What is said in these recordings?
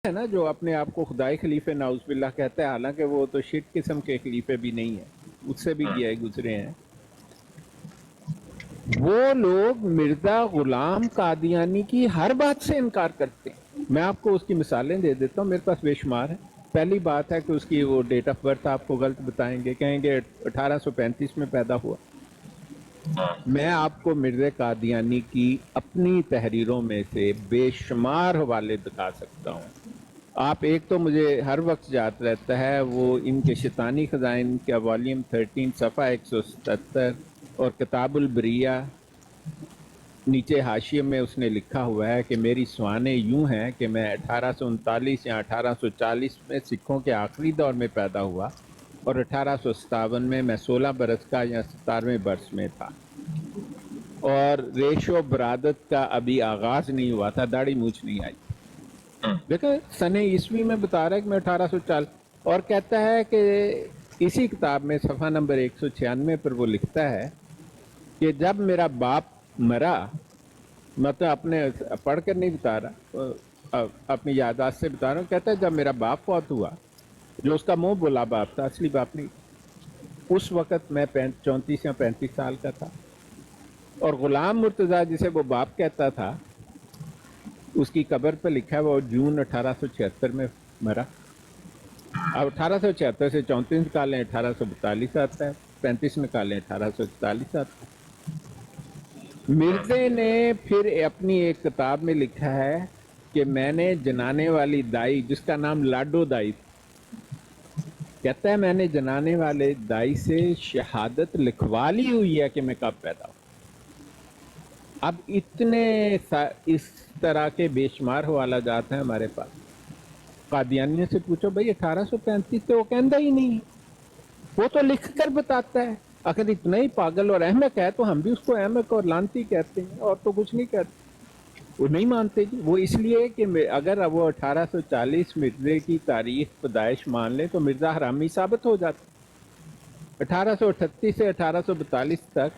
ہے نا جو اپنے آپ کو خدائی خلیفے ناؤز باللہ کہتا ہے، حالانکہ وہ تو شٹ قسم کے خلیفے بھی نہیں ہیں، اس سے بھی گزرے ہیں. وہ لوگ مرزا غلام قادیانی کی ہر بات سے انکار کرتے ہیں. میں آپ کو اس کی مثالیں دے دیتا ہوں، میرے پاس بے شمار ہے. پہلی بات ہے کہ اس کی وہ ڈیٹ آف برتھ آپ کو غلط بتائیں گے، کہیں گے 1835 میں پیدا ہوا. میں آپ کو مرزا قادیانی کی اپنی تحریروں میں سے بے شمار حوالے دکھا سکتا ہوں. آپ ایک تو مجھے ہر وقت یاد رہتا ہے وہ ان کے شیطانی خزائن کا والیوم 13 صفحہ 177 اور کتاب البریہ نیچے حاشیے میں اس نے لکھا ہوا ہے کہ میری سوانح یوں ہیں کہ میں 1839 یا 1840 میں سکھوں کے آخری دور میں پیدا ہوا اور 1857 میں 16 برس کا یا 17ویں برس میں تھا، اور ریش و برادت کا ابھی آغاز نہیں ہوا تھا، داڑھی مونچھ نہیں آئی. دیکھیں سن عیسوی میں بتا رہا ہے کہ میں 1840، اور کہتا ہے کہ اسی کتاب میں صفحہ نمبر 196 پر وہ لکھتا ہے کہ جب میرا باپ مرا، مطلب اپنے پڑھ کر نہیں بتا رہا، اپنی یادداشت سے بتا رہا ہوں، کہتا ہے جب میرا باپ فوت ہوا، جو اس کا منہ بولا باپ تھا، اصلی باپ نہیں، اس وقت میں 34 یا 35 سال کا تھا. اور غلام مرتضیٰ جسے وہ باپ کہتا تھا، اس کی قبر پہ لکھا ہے وہ جون 1876 میں مرا. اب 1876 سے 34 نکالیں 1842 آتا ہے، 35 نکالیں 1844 آتا ہے. مرزے نے پھر اپنی ایک کتاب میں لکھا ہے کہ میں نے جنانے والی دائی جس کا نام لاڈو دائی تھا، کہتا ہے میں نے جنانے والے دائی سے شہادت لکھوا لی ہوئی ہے کہ میں کب پیدا ہوں. اب اتنے اس طرح کے بے شمار حوالہ جات ہیں ہمارے پاس. قادیانیوں سے پوچھو بھائی 1835 سے، وہ کہندہ ہی نہیں، وہ تو لکھ کر بتاتا ہے. اگر اتنا ہی پاگل اور احمق ہے تو ہم بھی اس کو احمق اور لانتی کہتے ہیں، اور تو کچھ نہیں کہتے. وہ نہیں مانتے جی. وہ اس لیے کہ اگر وہ 1840 مرزے کی تاریخ پیدائش مان لیں تو مرزا حرامی ثابت ہو جاتا. 1838 سے 1842 تک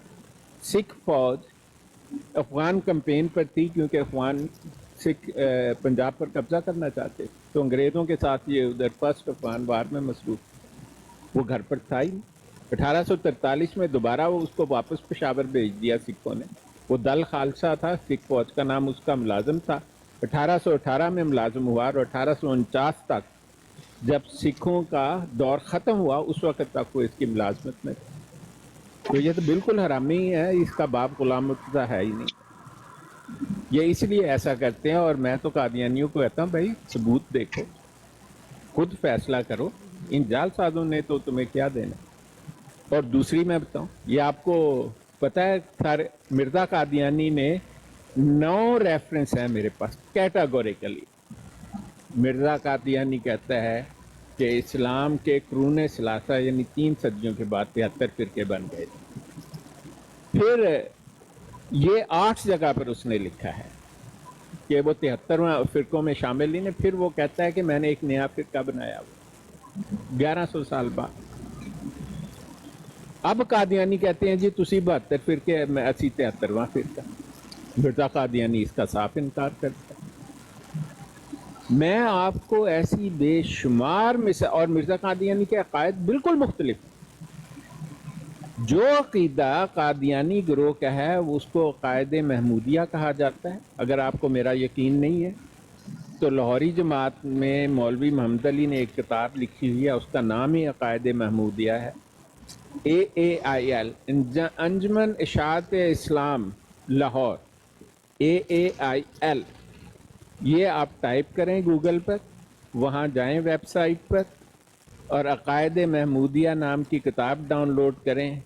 سکھ فوج افغان کمپین پر تھی، کیونکہ افغان سکھ پنجاب پر قبضہ کرنا چاہتے، تو انگریزوں کے ساتھ یہ ادھر فرسٹ افغان وار میں مصروف، وہ گھر پر تھا ہی. 1843 میں دوبارہ وہ اس کو واپس پشاور بھیج دیا سکھوں نے. وہ دل خالصہ تھا، سکھ فوج کا نام اس کا ملازم تھا. 1818 میں ملازم ہوا، اور 1849 تک جب سکھوں کا دور ختم ہوا اس وقت تک وہ اس کی ملازمت میں تھا. تو یہ تو بالکل حرامی ہے، اس کا باپ غلام مرتضیٰ ہے ہی نہیں. یہ اس لیے ایسا کرتے ہیں، اور میں تو قادیانیوں کو کہتا ہوں بھائی ثبوت دیکھو، خود فیصلہ کرو، ان جعل سازوں نے تو تمہیں کیا دینا. اور دوسری میں بتاؤں، یہ آپ کو پتہ ہے سارے مرزا قادیانی نے 9 ریفرنس ہیں میرے پاس کیٹاگوریکلی. مرزا قادیانی کہتا ہے کہ اسلام کے قرون ثلاثہ یعنی 3 صدیوں کے بعد 73 فرقے بن گئے. پھر یہ 8 جگہ پر اس نے لکھا ہے کہ وہ 73 فرقوں میں شامل ہی نہیں. پھر وہ کہتا ہے کہ میں نے ایک نیا فرقہ بنایا ہوا 1100 سال بعد. اب قادیانی کہتے ہیں جی تسی 72 فرقے، میں اسی 73واں فرقہ. مرزا قادیانی اس کا صاف انکار کرتا ہے. میں آپ کو ایسی بے شمار اور مرزا قادیانی کے عقائد بالکل مختلف. جو عقیدہ قادیانی گروہ کا ہے اس کو عقائد محمودیہ کہا جاتا ہے. اگر آپ کو میرا یقین نہیں ہے تو لاہوری جماعت میں مولوی محمد علی نے ایک کتاب لکھی ہوئی ہے، اس کا نام ہی عقائد محمودیہ ہے. AAIL انجمن اشاعت اسلام لاہور، AAIL. یہ آپ ٹائپ کریں گوگل پر، وہاں جائیں ویب سائٹ پر اور عقائد محمودیہ نام کی کتاب ڈاؤن لوڈ کریں.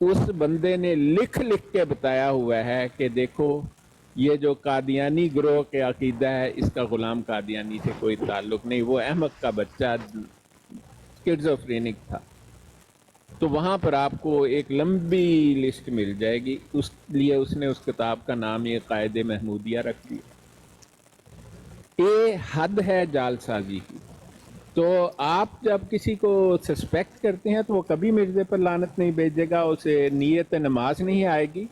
اس بندے نے لکھ کے بتایا ہوا ہے کہ دیکھو یہ جو قادیانی گروہ کے عقیدہ ہے اس کا غلام قادیانی سے کوئی تعلق نہیں، وہ احمق کا بچہ اسکیزوفرینک تھا. تو وہاں پر آپ کو ایک لمبی لسٹ مل جائے گی. اس لیے اس نے اس کتاب کا نام یہ عقائد محمودیہ رکھ دیا. یہ حد ہے جعل سازی کی. تو آپ جب کسی کو سسپیکٹ کرتے ہیں تو وہ کبھی مرزے پر لعنت نہیں بھیجے گا، اسے نیت نماز نہیں آئے گی،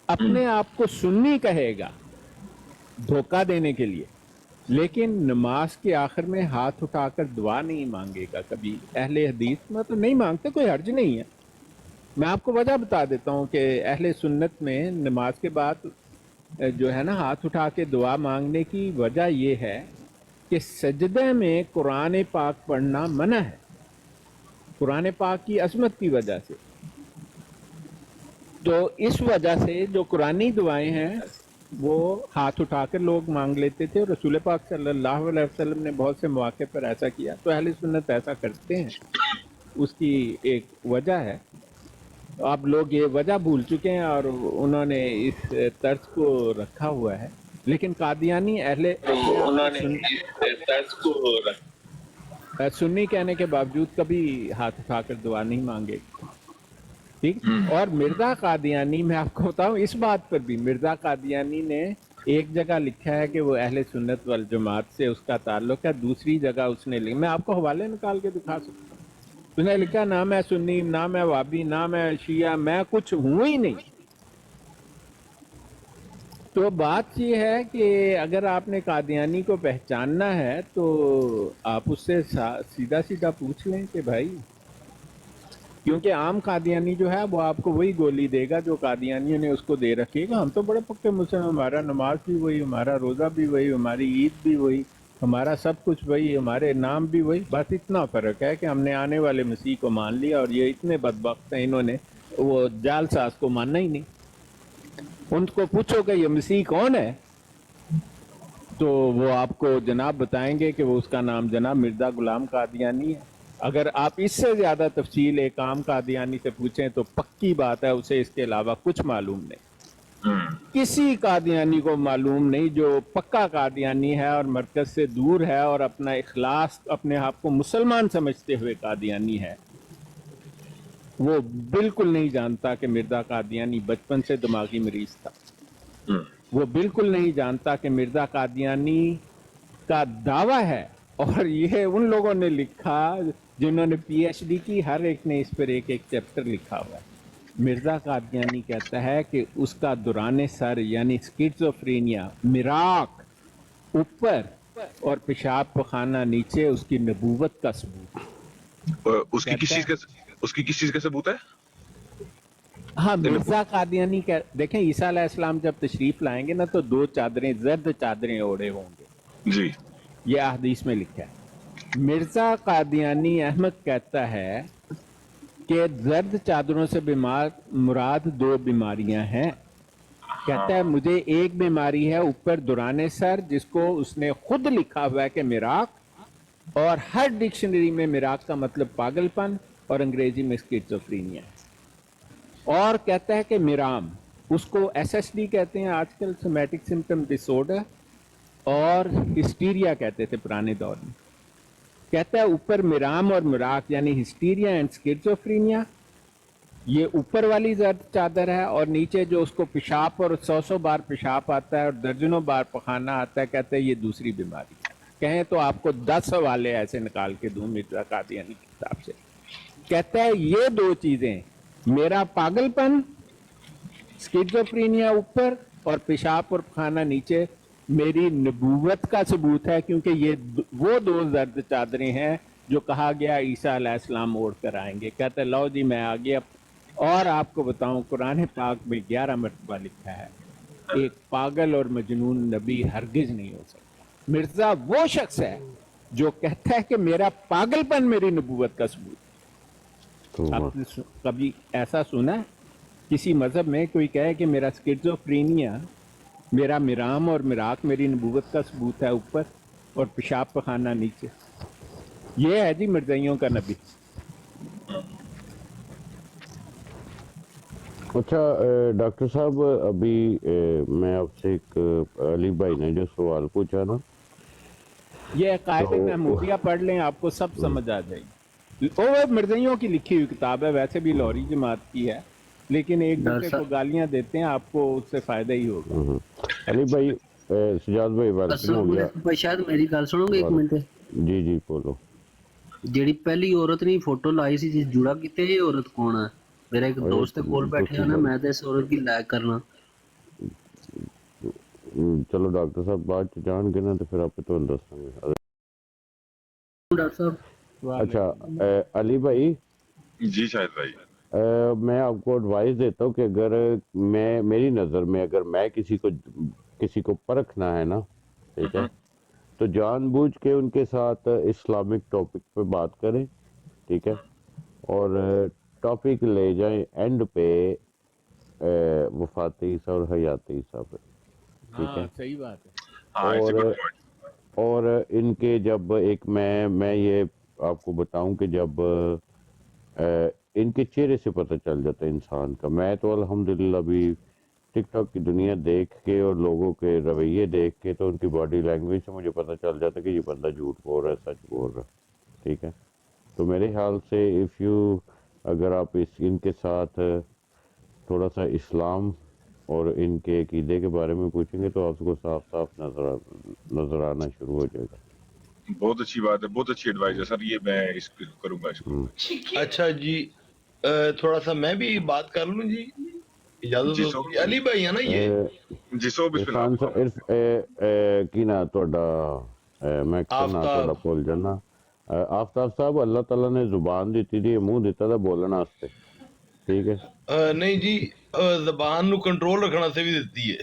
اپنے آپ کو سنی کہے گا دھوکہ دینے کے لیے. لیکن نماز کے آخر میں ہاتھ اٹھا کر دعا نہیں مانگے گا کبھی. اہل حدیث میں تو نہیں مانگتے, کوئی حرج نہیں ہے. میں آپ کو وجہ بتا دیتا ہوں کہ اہل سنت میں نماز کے بعد جو ہے نا ہاتھ اٹھا کے دعا مانگنے کی وجہ یہ ہے کہ سجدے میں قرآن پاک پڑھنا منع ہے, قرآن پاک کی عظمت کی وجہ سے. تو اس وجہ سے جو قرآنی دعائیں ہیں وہ ہاتھ اٹھا کر لوگ مانگ لیتے تھے, اور رسول پاک صلی اللہ علیہ وسلم نے بہت سے مواقع پر ایسا کیا. تو اہل سنت ایسا کرتے ہیں, اس کی ایک وجہ ہے. آپ لوگ یہ وجہ بھول چکے ہیں اور انہوں نے اس طرز کو رکھا ہوا ہے. لیکن قادیانی انہوں نے اس طرز کو سنی کہنے کے باوجود کبھی ہاتھ اٹھا کر دعا نہیں مانگے. ٹھیک. اور مرزا قادیانی, میں آپ کو بتاؤں اس بات پر بھی, مرزا قادیانی نے ایک جگہ لکھا ہے کہ وہ اہل سنت والجماعت سے اس کا تعلق ہے, دوسری جگہ اس نے میں آپ کو حوالے نکال کے دکھا سکتا ہوں. اس نے لکھا نہ میں سنی, نہ میں وابی, نہ میں شیعہ, میں کچھ ہوں ہی نہیں. تو بات یہ ہے کہ اگر آپ نے قادیانی کو پہچاننا ہے تو آپ اس سے سیدھا سیدھا پوچھ لیں کہ بھائی, کیونکہ عام قادیانی جو ہے وہ آپ کو وہی گولی دے گا جو قادیانیوں نے اس کو دے رکھی ہے. ہم تو بڑے پکے مسلم, ہمارا نماز بھی وہی, ہمارا روزہ بھی وہی, ہماری عید بھی وہی, ہمارا سب کچھ وہی, ہمارے نام بھی وہی. بس اتنا فرق ہے کہ ہم نے آنے والے مسیح کو مان لیا, اور یہ اتنے بدبخت ہیں انہوں نے وہ جال ساز کو ماننا ہی نہیں. ان کو پوچھو کہ یہ مسیح کون ہے تو وہ آپ کو جناب بتائیں گے کہ وہ اس کا نام جناب مرزا غلام قادیانی ہے. اگر آپ اس سے زیادہ تفصیل ایک عام قادیانی سے پوچھیں تو پکی بات ہے اسے اس کے علاوہ کچھ معلوم نہیں. کسی قادیانی کو معلوم نہیں جو پکا قادیانی ہے اور مرکز سے دور ہے اور اپنا اخلاص, اپنے آپ کو مسلمان سمجھتے ہوئے قادیانی ہے, وہ بالکل نہیں جانتا کہ مرزا قادیانی بچپن سے دماغی مریض تھا. وہ بالکل نہیں جانتا کہ مرزا قادیانی کا دعویٰ ہے, اور یہ ان لوگوں نے لکھا جنہوں نے پی ایچ ڈی کی, ہر ایک نے اس پر ایک ایک چیپٹر لکھا ہوا ہے. مرزا قادیانی کہتا ہے کہ اس کا دوران سر یعنی سکیزوفرینیا, مراق اوپر اور پیشاب پخانہ نیچے اس کی نبوت کا ثبوت ہے. اس کی کس چیز کا ثبوت ہے؟ ہاں, مرزا قادیانی دیکھیں عیسیٰ علیہ السلام جب تشریف لائیں گے نا تو 2 چادریں, زرد چادریں اوڑے ہوں گے. جی, یہ احادیث میں لکھا ہے. مرزا قادیانی احمد کہتا ہے کہ زرد چادروں سے مراد 2 بیماریاں ہیں. کہتا ہے مجھے ایک بیماری ہے اوپر دوران سر, جس کو اس نے خود لکھا ہوا ہے کہ مراق, اور ہر ڈکشنری میں مراق کا مطلب پاگل پن اور انگریزی میں اسکیزوفرینیا ہے. اور کہتا ہے کہ مرام, اس کو ایس ایس ڈی کہتے ہیں آج کل, سومیٹک سمپٹم ڈس آرڈر, اور ہسٹیریا کہتے تھے پرانے دور میں. کہتا ہے اوپر مرام اور مراق یعنی ہسٹیریا اینڈ اسکیزوفرینیا, یہ اوپر والی زرد چادر ہے, اور نیچے جو اس کو پیشاب اور 100 بار پیشاب آتا ہے اور درجنوں بار پخانہ آتا ہے, کہتا ہے یہ دوسری بیماری ہے. کہیں تو آپ کو 10 حوالے ایسے نکال کے دوں مرزا قادیانی کی کتاب سے. کہتا ہے یہ 2 چیزیں, میرا پاگل پن اسکیزوفرینیا اوپر اور پیشاب اور پخانہ نیچے, میری نبوت کا ثبوت ہے, کیونکہ یہ وہ 2 زرد چادریں ہیں جو کہا گیا عیسیٰ علیہ السلام اوڑھ کر آئیں گے. کہتے لو جی میں آ گیا. اور آپ کو بتاؤں قرآن پاک میں 11 مرتبہ لکھا ہے ایک پاگل اور مجنون نبی ہرگز نہیں ہو سکتا. مرزا وہ شخص ہے جو کہتا ہے کہ میرا پاگل پن میری نبوت کا ثبوت. آپ نے کبھی ایسا سنا ہے کسی مذہب میں کوئی کہے کہ میرا اسکیزوفرینیا, میرا مرام اور مراق میری نبوت کا ثبوت ہے اوپر اور پیشاب پخانہ نیچے؟ یہ ہے جی مرزائیوں کا نبی. اچھا ڈاکٹر صاحب, ابھی میں آپ سے ایک علی بھائی نے جو سوال پوچھا نا, یہ قائد محمودیہ پڑھ لیں, آپ کو سب سمجھ آ جائے گی. وہ مرزائیوں کی لکھی ہوئی کتاب ہے, ویسے بھی لاہوری جماعت کی ہے, لیکن ایک دوسرے کو گالیاں دیتے ہیں, آپ کو اس سے فائدہ ہی ہوگا. علی بھائی, سجاد بھائی ویلکم ہو گیا. شاید میری گل سنو گے ایک منٹ. جی جی بولو. جیڑی پہلی عورت نے فوٹو لائی سی جس جڑا کیتے, یہ عورت کون ہے؟ میرا ایک دوست کول بیٹھے نا, میں تے اس عورت کی لائک کرنا. ਚਲੋ ਡਾਕਟਰ ਸਾਹਿਬ ਬਾਅਦ ਚ ਜਾਣਗੇ ਨਾ ਤੇ ਫਿਰ ਆਪੇ ਤੁਹਾਨੂੰ ਦੱਸਾਂਗੇ। डॉक्टर साहब अच्छा अली भाई, जी शाहिद भाई। मैं आपको एडवाइस देता हूँ कि अगर मेरी नज़र में अगर मैं किसी को परखना है ना, ठीक है, तो जानबूझ के उनके साथ इस्लामिक टॉपिक पे बात करें, ठीक है, और टॉपिक ले जाएं एंड पे वफात ईसा और हयात ईसा पे, ठीक है। हाँ सही बात है। हाँ इट्स अ गुड और पॉइंट। और इनके जब एक मैं ये आपको बताऊं कि जब इनके चेहरे से पता चल जाता है इंसान का। मैं तो अल्हम्दुलिल्लाह अभी टिकटॉक की दुनिया देख के और लोगों के रवैये देख के तो उनकी बॉडी लैंग्वेज से मुझे पता चल जाता है कि ये बंदा झूठ बोल रहा है, सच बोल रहा है, ठीक है। तो मेरे ख्याल से अगर आप इनके साथ थोड़ा सा इस्लाम और इनके अकीदे के बारे में पूछेंगे तो आपको साफ साफ नजर आना शुरू हो जाएगा। बहुत अच्छी बात है, बहुत अच्छी एडवाइस है सर, ये मैं इसको करूंगा इसको। अच्छा जी, थोड़ा सा मैं भी बात कर लूं जी, इजाजत जी हो सो तो? अली भाई है ना ये? जी सो बिस्मिल्लाह। इरफान की ना ਤੁਹਾਡਾ ਮੈਂ ਕਰਨਾ आफ्ताब। ਤੁਹਾਡਾ ਭੁੱਲ ਜਾਣਾ। ਆਫਤਾਬ ਸਾਹਿਬ, ਅੱਲਾਹ ਤਾਲਾ ਨੇ ਜ਼ੁਬਾਨ ਦਿੱਤੀ ਦੀ, ਮੂੰਹ ਦਿੱਤਾ ਦਾ ਬੋਲਣ ਵਾਸਤੇ, ਠੀਕ ਹੈ। नहीं जी, जबान नु कंट्रोल रखना से भी देती है।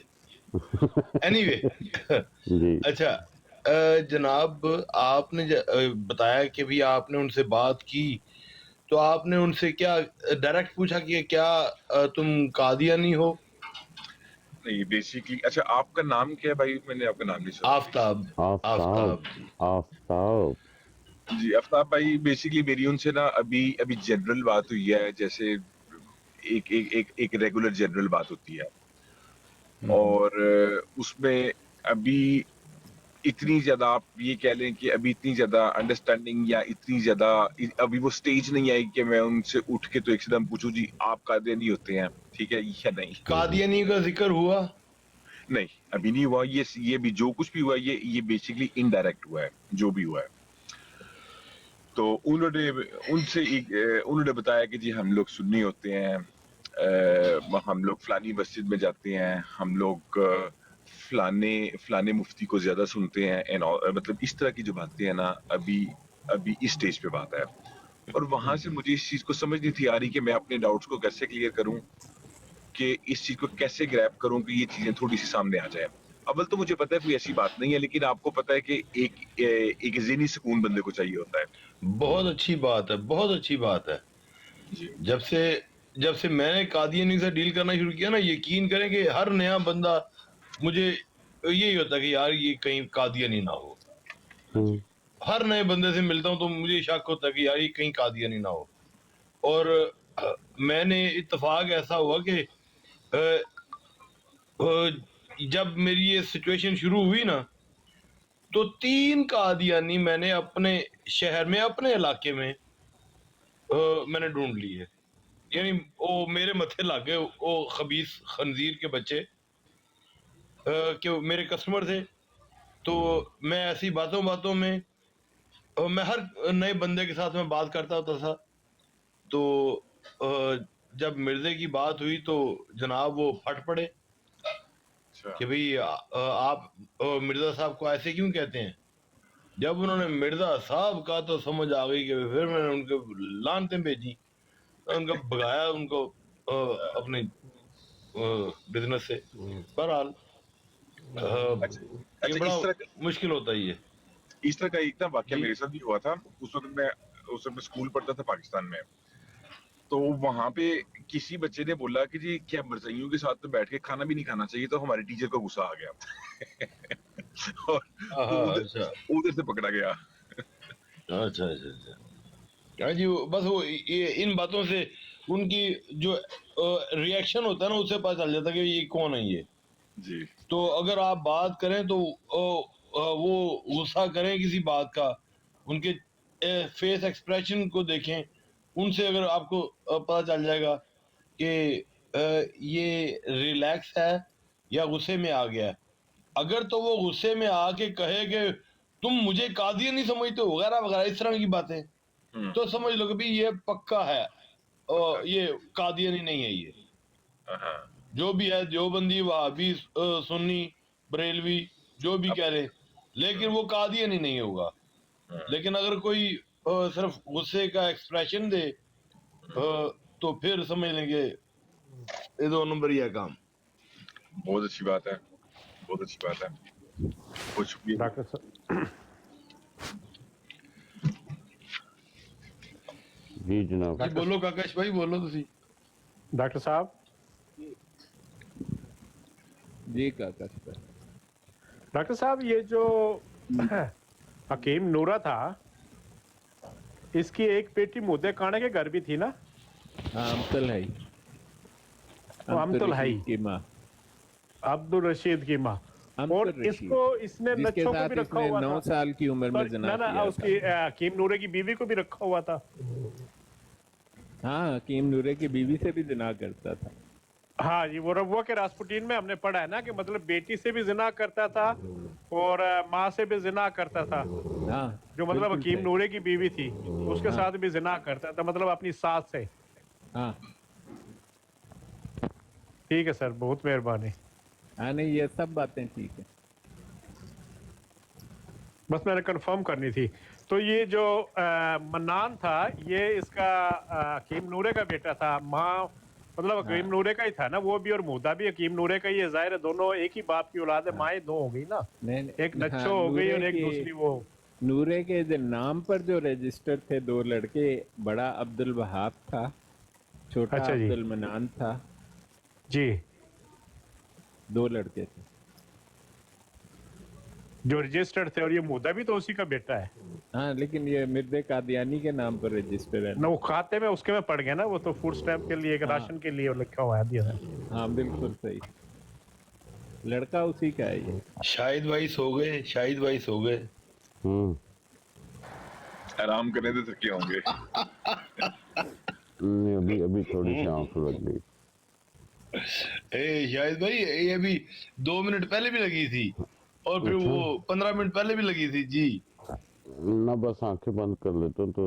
एनीवे जी अच्छा, जनाब आपने बताया कि भी आपने उनसे बात की, तो आपने उनसे क्या डायरेक्ट पूछा कि क्या तुम कादियानी हो? नहीं बेसिकली, अच्छा आपका नाम क्या है भाई? मैंने आपका नाम नहीं सुना। आफ्ताब। आफ्ताब, आफ्ताब जी। आफ्ताब। जी आफ्ताब भाई, बेसिकली मेरी उनसे ना अभी अभी जनरल बात हुई है, जैसे एक रेगुलर जनरल बात होती है, और उसमें अभी इतनी ज्यादा आप ये कह लें कि अभी इतनी ज्यादा अंडरस्टैंडिंग या इतनी ज्यादा अभी वो स्टेज नहीं आई कि मैं उनसे उठ के तो एकदम पूछूं जी आप कादियानी होते हैं, ठीक है या नहीं। कादियानी का जिक्र हुआ? नहीं अभी नहीं हुआ। ये भी जो कुछ भी हुआ ये बेसिकली इनडायरेक्ट हुआ है, जो भी हुआ है। तो उन्होंने बताया कि जी हम लोग सुन्नी होते हैं, हम लोग फलानी मस्जिद में जाते हैं, हम लोग फलाने मुफ्ती को ज्यादा सुनते हैं, एंड मतलब इस तरह की जो बातें हैं ना, अभी अभी इस स्टेज पे बात है। और वहां से मुझे इस चीज को समझ नहीं थी आ रही कि मैं अपने डाउट्स को कैसे क्लियर करूं, कि इस चीज को कैसे ग्रैब करूं कि ये चीजें थोड़ी सी सामने आ जाए। अव्वल तो मुझे पता है कोई ऐसी बात नहीं है, लेकिन आपको पता है कि एक ज़हनी सुकून बंदे को चाहिए होता है। बहुत अच्छी बात है, बहुत अच्छी बात है। जी जब से मैंने कादियानी से डील करना शुरू किया ना, यकीन करें कि हर नया बंदा मुझे यही होता है कि यार ये कहीं कादियानी ना हो। हर नए बंदे से मिलता हूं तो मुझे शक होता है कि यार ये कहीं कादियानी ना हो। और मैंने इत्तेफाक ऐसा हुआ कि जब मेरी ये सिचुएशन शुरू हुई ना, तो 3 कादियानी मैंने अपने शहर में, अपने इलाके में मैंने ढूंढ ली है। यानी वो मेरे मथे लग गए, वो खबीस खंजीर के बच्चे कि वो मेरे कस्टमर थे। तो मैं ऐसी बातों बातों में मैं हर नए बंदे के साथ मैं बात करता होता था। तो जब मिर्जे की बात हुई तो जनाब वो फट पड़े अच्छा कि भाई आप मिर्जा साहब को ऐसे क्यों कहते हैं। जब उन्होंने मिर्जा साहब का तो समझ आ गई कि फिर मैंने उनको लानतें भेजी, उनको भगाया, उनको अपने बिजनेस से। बहरहाल अच्छा ये अच्छा। बड़ा मुश्किल होता ही है। इस तरह का एक ना वाकया जी। मेरे साथ भी हुआ था। उस वक्त मैं स्कूल पढ़ता था पाकिस्तान में। तो वहां पे किसी बच्चे ने बोला कि जी क्या मरज़इयों के साथ तो बैठ के खाना भी नहीं खाना चाहिए, तो हमारे टीचर को गुस्सा आ गया और वो अच्छा उधर से पकड़ा गया। अच्छा अच्छा अच्छा। हाँ जी, बस वो ये इन बातों से उनकी जो रिएक्शन होता है ना, उससे पता चल जाता है कि ये कौन है ये। जी तो अगर आप बात करें तो वो गुस्सा करें किसी बात का, उनके फेस एक्सप्रेशन को देखें, उनसे अगर आपको पता चल जाएगा कि ये रिलैक्स है या गुस्से में आ गया है। अगर तो वो गुस्से में आके कहे कि तुम मुझे कादिर नहीं समझते हो वगैरह वगैरह इस तरह की बातें, तो समझ लो कि भाई ये पक्का है और ये कादियानी नहीं है। ये हाँ जो भी है, देवबंदी, वहाबी, सुन्नी, बरेलवी, जो भी कह ले, लेकिन वो कादियानी नहीं होगा। लेकिन अगर कोई सिर्फ गुस्से का एक्सप्रेशन दे तो फिर समझ लेंगे ये 2 नंबर ही है काम। बहुत अच्छी बात है, बहुत अच्छी बात है, बहुत शुक्रिया। डॉक्टर साहब जी जनाब। जी बोलो काकाश भाई, बोलो तुसी। डॉक्टर साहब जी काका सर। डॉक्टर साहब ये जो हकीम नूरा था, इसकी एक बेटी मुद्दे काने के घर भी थी ना? हाँ अमतल है, अमतुल है की माँ, अब्दुल रशीद की माँ। अमतुल और रशीद, इसको इसने जिसके नच्छों को साथ भी रखा इसने हुआ 9 था। साल की उम्र में जना ना किया उसकी था। हकीम नूरे की बीवी को भी रखा हुआ था। हाँ हकीम नूरे की बीवी से भी जना करता था। हाँ जी, वो रबुआ के रासपुटीन में हमने पढ़ा है ना कि मतलब बेटी से भी जिना करता था और माँ से भी जिना करता था। हाँ जो मतलब बिल्कुल हकीम सही। नूरे की बीवी थी उसके साथ भी जिना करता था, मतलब अपनी सास से। हाँ ठीक है सर, बहुत मेहरबानी। हाँ नहीं ये सब बातें ठीक है। बस मैंने कंफर्म करनी थी। तो ये जो मन्नान था ये इसका हकीम नूरे का बेटा था। माँ मतलब हकीम नूरे का ही था ना वो भी, और मुद्दा भी हकीम नूरे का ही है। जाहिर है दोनों एक ही बाप की औलाद है, माएँ 2 हो गई ना, नहीं एक नच्छो हो गई और एक दूसरी वो। नूरे के जो नाम पर जो रजिस्टर थे 2 लड़के, बड़ा अब्दुल वहाब था, छोटा अच्छा जी। अब्दुल मनान था, जी 2 लड़के थे जो रजिस्टर्ड थे, और ये मुद्दा भी तो उसी का बेटा है हाँ। लेकिन ये मिर्दे कादियानी के नाम पर रजिस्टर है ना, वो खाते में उसके में पड़ गया ना, वो तो फूड स्टैम्प के लिए, एक राशन के लिए लिखा हुआ है दिया है। हाँ बिल्कुल सही, लड़का उसी का है ये। शाहिद भाई सो गए, शाहिद भाई सो गए। आराम करने तो थके होंगे। नहीं, अभी अभी थोड़ी सी आंख लग गई। शाहिद भाई ये अभी 2 मिनट पहले भी लगी थी और फिर वो 15 मिनट पहले भी लगी थी जी। ना बस आंखें बंद कर लेता हूँ तो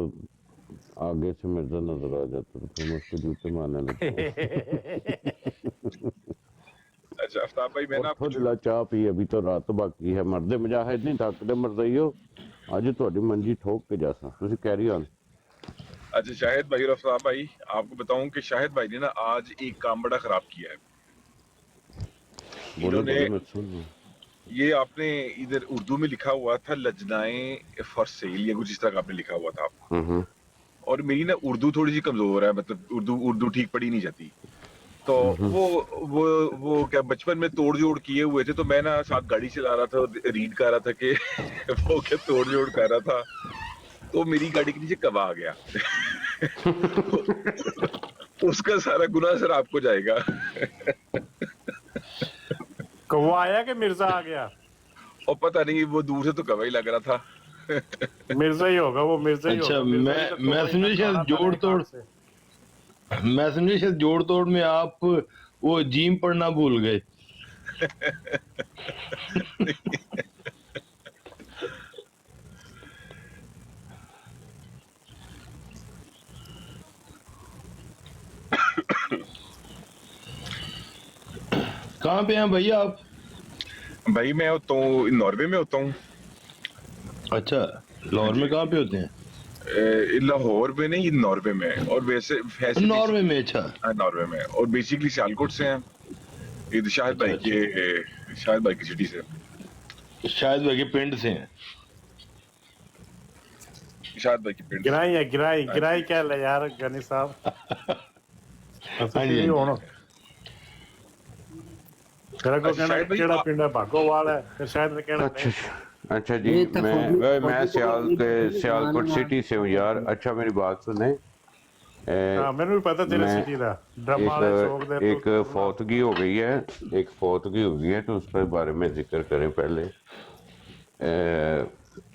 आगे से मिर्जा नजर आ जाता, तो फिर मैं उसको जूते मारने लगता हूँ। अच्छा आफ्ताब भाई, मैं ना आपको थोड़ी ला चाह पी, अभी तो रात बाकी है। मरदे मुजाहिद नहीं थकदे मरदईओ, अज ਤੁਹਾਡੀ मंजी ठोक के जासा। तुसी कैरी ऑन। अच्छा शाहिद भाई और आफ्ताब भाई, आपको बताऊं कि शाहिद भाई ने ना आज एक काम बड़ा खराब किया है। बोलो इन्होंने बोलो, मैं सुन रहा हूँ। ये आपने इधर उर्दू में लिखा हुआ था लजनाएं फॉर सेल या कुछ इस तरह का आपने लिखा हुआ था। और मेरी ना उर्दू थोड़ी सी कमजोर है, मतलब उर्दू ठीक पढ़ी नहीं जाती। तो वो क्या बचपन में तोड़ जोड़ किए हुए थे, तो मैं ना साथ गाड़ी चला रहा था, रीड कर रहा था कि वो क्या तोड़ जोड़ कर रहा था, तो मेरी गाड़ी के नीचे कवा आ गया। उसका सारा गुनाह सर आपको जाएगा। कौवा आया कि मिर्जा आ गया? और पता नहीं, वो दूर से तो कवा ही लग रहा था। मिर्जा ही होगा वो, मिर्जा ही अच्छा, होगा। मिर्जा ही तो मैं कौवा समझे ही शायद खाना था जोड़ एक तोड़, हाथ से। मैं समझे शायद जोड़ तोड़ में आप वो जीम पढ़ना भूल गए। कहाँ पे हैं भैया आप? भाई मैं होता हूँ नॉर्वे में होता हूँ। अच्छा, लाहौर में कहाँ पे होते हैं? लाहौर में नहीं, नॉर्वे में। और वैसे नॉर्वे में? अच्छा, नॉर्वे में, और बेसिकली सियालकोट से हैं। ये शाहिद भाई के सिटी से, शायद भाई के पिंड से हैं। शाहिद भाई की पिंड से। गिराई है, गिराई क्या ले यार गनी साहब। हाँ जी, होना तेरा को अच्छा, कहना शायद भाई केड़ा आप- पिंड है भागोवाल है, फिर शायद ने कहना अच्छा नहीं। अच्छा जी, ये तो मैं फौजी सियालकोट को- सिटी से हूँ यार। अच्छा मेरी बात सुने। हाँ मैंने भी पता तेरे मैं सिटी दा ड्रामा वाले चौक दे एक फौतगी हो गई है, तो उस पर बारे में जिक्र करें पहले।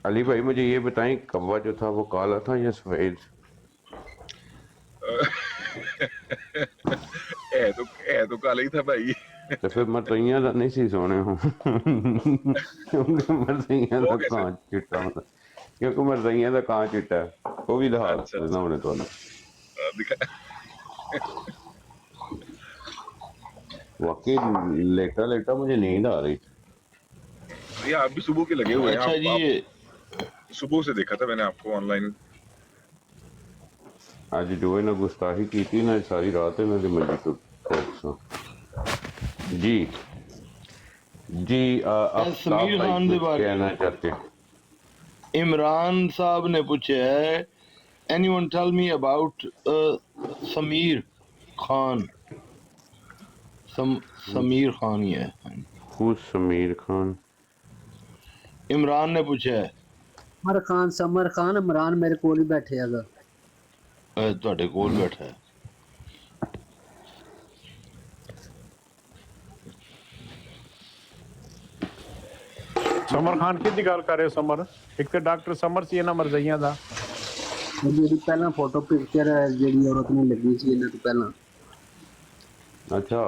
अली भाई मुझे ये बताएं, कौवा जो था वो काला था या सफेद? है तो काला ही था भाई। तो फिर मरतइयां दा नहीं सी सोने हो। क्योंकि मरतइयां वो दा कैसे? कांच चिट्टा होता, क्योंकि मरतइयां दा कांच चिट्टा है। वो भी दिखा अच्छा, देना हमने तो दिखा। वाकई लेटा लेटा मुझे नींद आ रही। ये आप भी सुबह के लगे हुए हैं। अच्छा जी, ये आप सुबह से देखा था मैंने आपको ऑनलाइन। ਅੱਜ ਜੋ ਇਹਨਾਂ ਗੁਸਤਾਖੀ ਕੀਤੀ ਨਾ ਸਾਰੀ ਰਾਤ ਇਹਨਾਂ ਦੀ ਮੰਜੀ ਤੋਂ ਫੋਕਸਾਂ ਜੀ जी अब समीर भाई खान दे कुछ बारे कहना चाहते हैं? इमरान साहब ने पूछा है, anyone tell me about Sameer Khan. Sameer Khan ही है। Who's समीर खान? इमरान ने पूछा है। समर खान इमरान मेरे कोल ही बैठे हैगा। ਤੁਹਾਡੇ ਕੋਲ ਬੈਠਾ ਹੈ। ਸਮਰ ਖਾਨ ਕਿਹਦੀ ਗੱਲ ਕਰ ਰਹੇ ਹੋ? ਸਮਰ ਇੱਕ ਤੇ ਡਾਕਟਰ ਸਮਰ ਸੀ ਇਹਨਾਂ ਮਰਜ਼ਈਆਂ ਦਾ। ਜਿਹੜੀ ਪਹਿਲਾਂ ਫੋਟੋ ਪਿਕਚਰ ਜਿਹੜੀ ਔਰਤ ਨੂੰ ਲੱਗੀ ਸੀ ਇਹਨਾਂ ਤੋਂ ਪਹਿਲਾਂ। अच्छा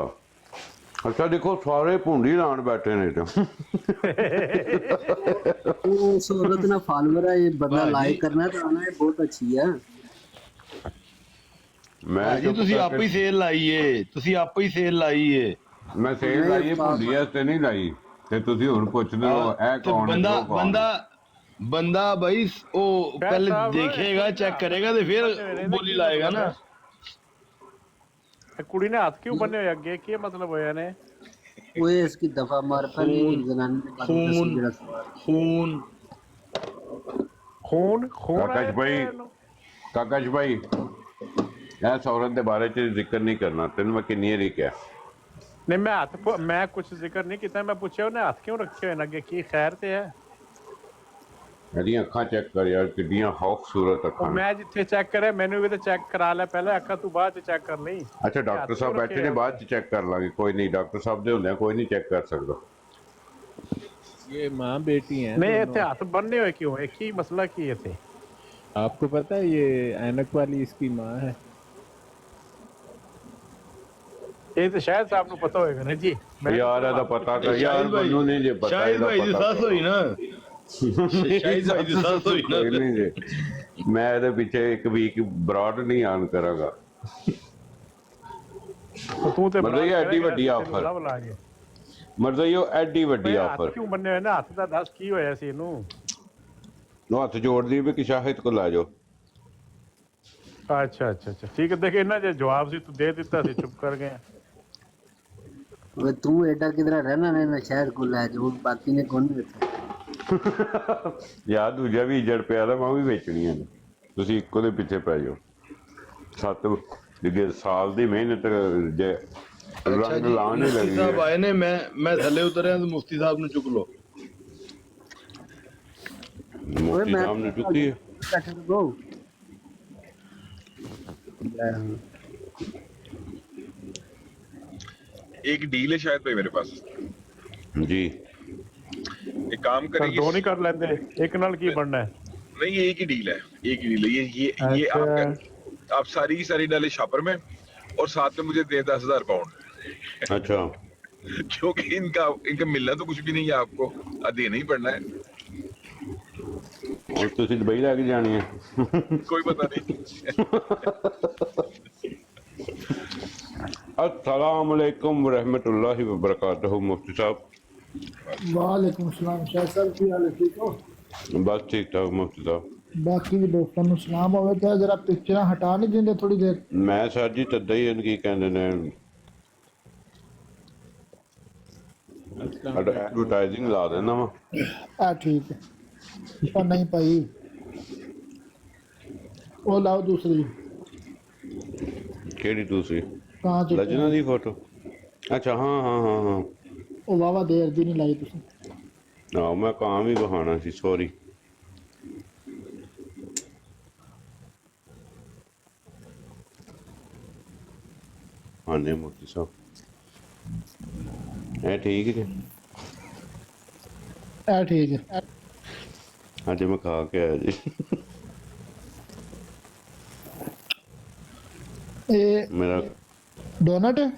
अच्छा देखो सारे भुंडी लान बैठे ने तो उस औरत ना फॉलोवर है, ये बंदा लाइक करना है तो आना है, बहुत अच्छी है। मैं ਜੀ ਤੁਸੀਂ ਆਪੇ ਹੀ ਸੇਲ ਲਾਈਏ, ਤੁਸੀਂ ਆਪੇ ਹੀ ਸੇਲ ਲਾਈਏ। मैं सेल लाई भुंडी वास्ते नहीं लाई ते तुसी हुन पुछदे हो ए ਤੇ कौन ਬੰਦਾ है वो कौन ਬੰਦਾ ਬੰਦਾ ਬਈ ਉਹ ਪਹਿਲੇ ਸਾਹਿਬ, ਦੇਖੇਗਾ, ਚੈੱਕ ਕਰੇਗਾ ਤੇ ਫਿਰ ਬੋਲੀ ਲਾਏਗਾ ਨਾ। ਇਹ ਕੁੜੀ ਨੇ ਹੱਥ ਕਿਉਂ ਬੰਨੇ ਹੋਏ ਅੱਗੇ? ਕੀ ਮਤਲਬ ਹੋਇਆ ਨੇ? वो इसकी दफा मार पहले जनानी ने बात खून दसी जरा सवाल। खून ਖੂਨ ਖੂਨ काकाश ਆਇਆ भाई ਇਹਨੂੰ। काकाश भाई इस औरत के बारे च जिक्र नहीं करना तेन मैं किन्नी बारी क्या नहीं मैं कुछ जिक्र नहीं किया। मैं पूछा उन्हें हाथ क्यों रखे हुए ने अगे? की खैर ते है? ਇਹਦੀਆਂ ਅੱਖਾਂ ਚੈੱਕ ਕਰ ਯਾਰ ਕਿੱਡੀਆਂ ਖੂਬਸੂਰਤ ਅੱਖਾਂ ਉਹ ਨੇ। ਮੈਂ ਜਿੱਥੇ ਚੈੱਕ ਕਰਿਆ ਮੈਨੂੰ ਵੀ ਤਾਂ ਚੈੱਕ ਕਰਾ ਲੈ ਪਹਿਲਾਂ, ਅੱਖਾਂ ਤੂੰ ਬਾਅਦ ਚ ਚੈੱਕ ਕਰ ਲਈ। ਅੱਛਾ ਡਾਕਟਰ ਸਾਹਿਬ ਬੈਠੇ ਨੇ, ਬਾਅਦ ਚ ਚੈੱਕ ਕਰ ਲਾਂਗੇ। ਕੋਈ ਨਹੀਂ, ਡਾਕਟਰ ਸਾਹਿਬ ਦੇ ਹੁੰਦੇ ਕੋਈ ਨਹੀਂ ਚੈੱਕ ਕਰ ਸਕਦਾ। ये माँ बेटी हैं नहीं दोनों। ਇੱਥੇ ਹੱਥ ਬੰਨੇ ਹੋਏ ਕਿਉਂ ਹੈ? ਕੀ ਮਸਲਾ ਕੀ ਹੈ ਇੱਥੇ? आपको पता है ये ऐनक वाली इसकी माँ है। ਇਹ ਤਾਂ ਸ਼ਾਇਦ ਸਾਹਿਬ ਨੂੰ ਪਤਾ ਹੋਏਗਾ ਨਾ ਜੀ। ਯਾਰ ਇਹਦਾ ਪਤਾ ਕਰ ਯਾਰ, ਸ਼ਾਹਿਦ ਭਾਈ- ਮੈਨੂੰ ਨਹੀਂ ਜੇ ਪਤਾ ਸ਼ਾਹਿਦ ਇਹਦਾ ਭਾਈ ਦੀ ਪਤਾ ਸੱਸ ਹੋਈ ਨਾ। ਸ਼ਾਹਿਦ ਭਾਈ ਦੀ ਸੱਸ ਹੋਈ ਨਾ। ਕੋਈ ਨਹੀਂ ਜੇ ਮੈਂ ਇਹਦੇ ਪਿੱਛੇ ਇੱਕ ਵੀਕ ਬਰਾਡ ਨਹੀਂ ਆਨ ਕਰਾਂਗਾ। ਤੂੰ ਤੇ ਮਤਲਬ ਇਹ ਐਡੀ ਵੱਡੀ ਆਫਰ। ਲਵ ਲਾ ਗਿਆ। ਮਤਲਬ ਇਹ ਐਡੀ ਵੱਡੀ ਹੱਥ ਆਫਰ ਕਿਉਂ ਬੰਨੇ ਹੋਏ ਨੇ? ਹੱਥ ਦਾ ਦੱਸ ਕੀ ਹੋਇਆ ਸੀ ਇਹਨੂੰ? ਨੂੰ ਹੱਥ ਜੋੜਦੀ ਵੀ ਕਿ ਸ਼ਾਹਿਦ ਕੋਲ ਆ ਜਾਓ। ਅੱਛਾ ਅੱਛਾ ਅੱਛਾ ਠੀਕ ਹੈ। ਦੇਖ ਇਹਨਾਂ ਜੇ ਜਵਾਬ ਸੀ ਤੂੰ ਦੇ ਦਿੱਤਾ ਸੀ, ਚੁੱਪ ਕਰ ਗਏ। वो तू एडा किधर रहना ने ना शहर को ले जो बाकी ने कौन बैठा। ਯਾਰ ਦੂਜਾ ਵੀ ਇੱਜੜ ਪਿਆ ਤਾਂ ਮੈਂ ਵੀ ਵੇਚਣੀਆਂ ਨੇ। ਤੁਸੀਂ ਇੱਕੋ ਦੇ ਪਿੱਛੇ ਪੈ ਜਾਓ। 7 ਸਾਲ ਦੀ ਮਿਹਨਤ ਜੇ ਅੱਛਾ ਰੰਗ ਜੀ, ਲਾਉਣ ਹੀ ਮੁਫਤੀ ਲੱਗੀ ਸਾਹਿਬ ਹੈ। ਆਏ ਨੇ, ਮੈਂ ਥੱਲੇ ਉਤਰਿਆ ਤੇ ਮੁਫਤੀ ਸਾਹਿਬ ਨੂੰ ਚੁੱਕ ਲਓ। ਮੁਫਤੀ ਸਾਹਿਬ ਨੇ ਚੁੱਕੀ ਹੈ। बैठे तो एक डील है शायद भाई मेरे पास। जी एक काम ਪਰ करेंगे। ਦੋ ਨਹੀਂ ਕਰ ਲੈਂਦੇ? ਇੱਕ ਨਾਲ ਕੀ ਬਣਨਾ ਹੈ? नहीं ये एक ही डील है, एक ही डील है। ये अच्छा। आप सारी की सारी डाले शापर में और साथ में मुझे दे 10,000 पाउंड, अच्छा क्योंकि इनका मिलना तो कुछ भी नहीं है, आपको देना ही पड़ना है। और ਤੁਸੀਂ ਦੁਬਈ ਲੈ ਕੇ ਜਾਣੀ ਹੈ? कोई पता नहीं। अस्सलाम वालेकुम रहमतुल्लाहि व बरकातहू। मुफ्ती साहब वालेकुम सलाम शाह साहब की हाल है? ठीक हो? बस ठीक ठाक मुफ्ती साहब। बाकी भी दोस्तों ਨੂੰ ਸਲਾਮ ਹੋਵੇ। ਤੇ ਜਰਾ ਪਿਕਚਰਾਂ ਹਟਾ ਨਹੀਂ ਦਿੰਦੇ ਥੋੜੀ ਦੇਰ? ਮੈਂ ਸਰ ਜੀ ਤੱਦਾ ਹੀ ਇਹਨੂੰ ਕੀ ਕਹਿੰਦੇ ਨੇ ਐਡਵਰਟਾਈਜ਼ਿੰਗ ਲਾ ਦੇਣਾ ਵਾ। ਆ ਠੀਕ ਹੈ। ਉਹ ਨਹੀਂ ਭਾਈ, ਉਹ ਲਾਓ ਦੂਸਰੀ ਕਿਹੜੀ ਦੂਸਰੀ? ਕਾਂ ਚ ਲਜਨਾ ਦੀ ਫੋਟੋ? ਅੱਛਾ ਹਾਂ ਹਾਂ ਹਾਂ ਹਾਂ। ਉਹ ਵਾਵਾ ਦੇਰ ਦੀ ਨਹੀਂ ਲਾਈ ਤੁਸੀਂ। ਆਹ ਮੈਂ ਕਾਂ ਵੀ ਬਹਾਨਾ ਸੀ, ਸੌਰੀ। ਹਾਂ ਨੇ ਮੁਫਤੀ ਸਾਹਿਬ ਇਹ ਠੀਕ ਹੈ। ਆ ਠੀਕ ਹੈ। ਅੱਜ ਮੈਂ ਖਾ ਕੇ ਆਇਆ ਜੀ। ਇਹ ਮੇਰਾ ਡੋਨਟ ਹੈ?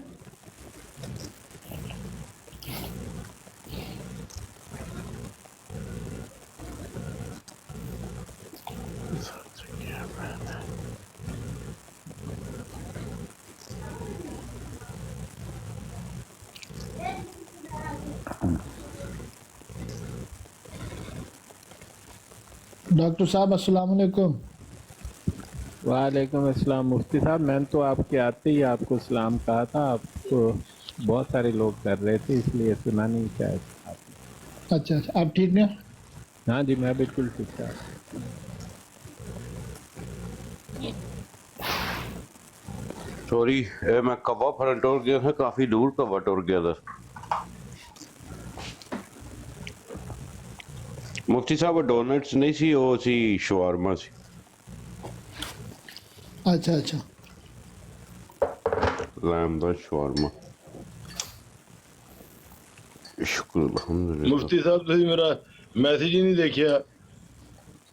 डॉक्टर साहब अस्सलाम वालेकुम। वालेकुम अस्सलाम। मुफ्ती साहब, मैंने तो आपके आते ही आपको सलाम कहा था, आपको बहुत सारे लोग कर रहे थे इसलिए सुना नहीं शायद आपने। अच्छा अच्छा, आप ठीक हैं? हाँ जी, मैं बिल्कुल ठीक ठाक। सॉरी, मैं कवा फरन टुर गया था, काफी दूर कवा टुर गया था। मुफ्ती साहब डोनट्स नहीं सी, वो सी शवारमा सी। अच्छा अच्छा, लैम दा शवारमा। शुक्र अल्हम्दुलिल्लाह। ਮੁਫਤੀ ਸਾਹਿਬ ਤੁਸੀਂ ਮੇਰਾ ਮੈਸੇਜ ਹੀ ਨਹੀਂ ਦੇਖਿਆ।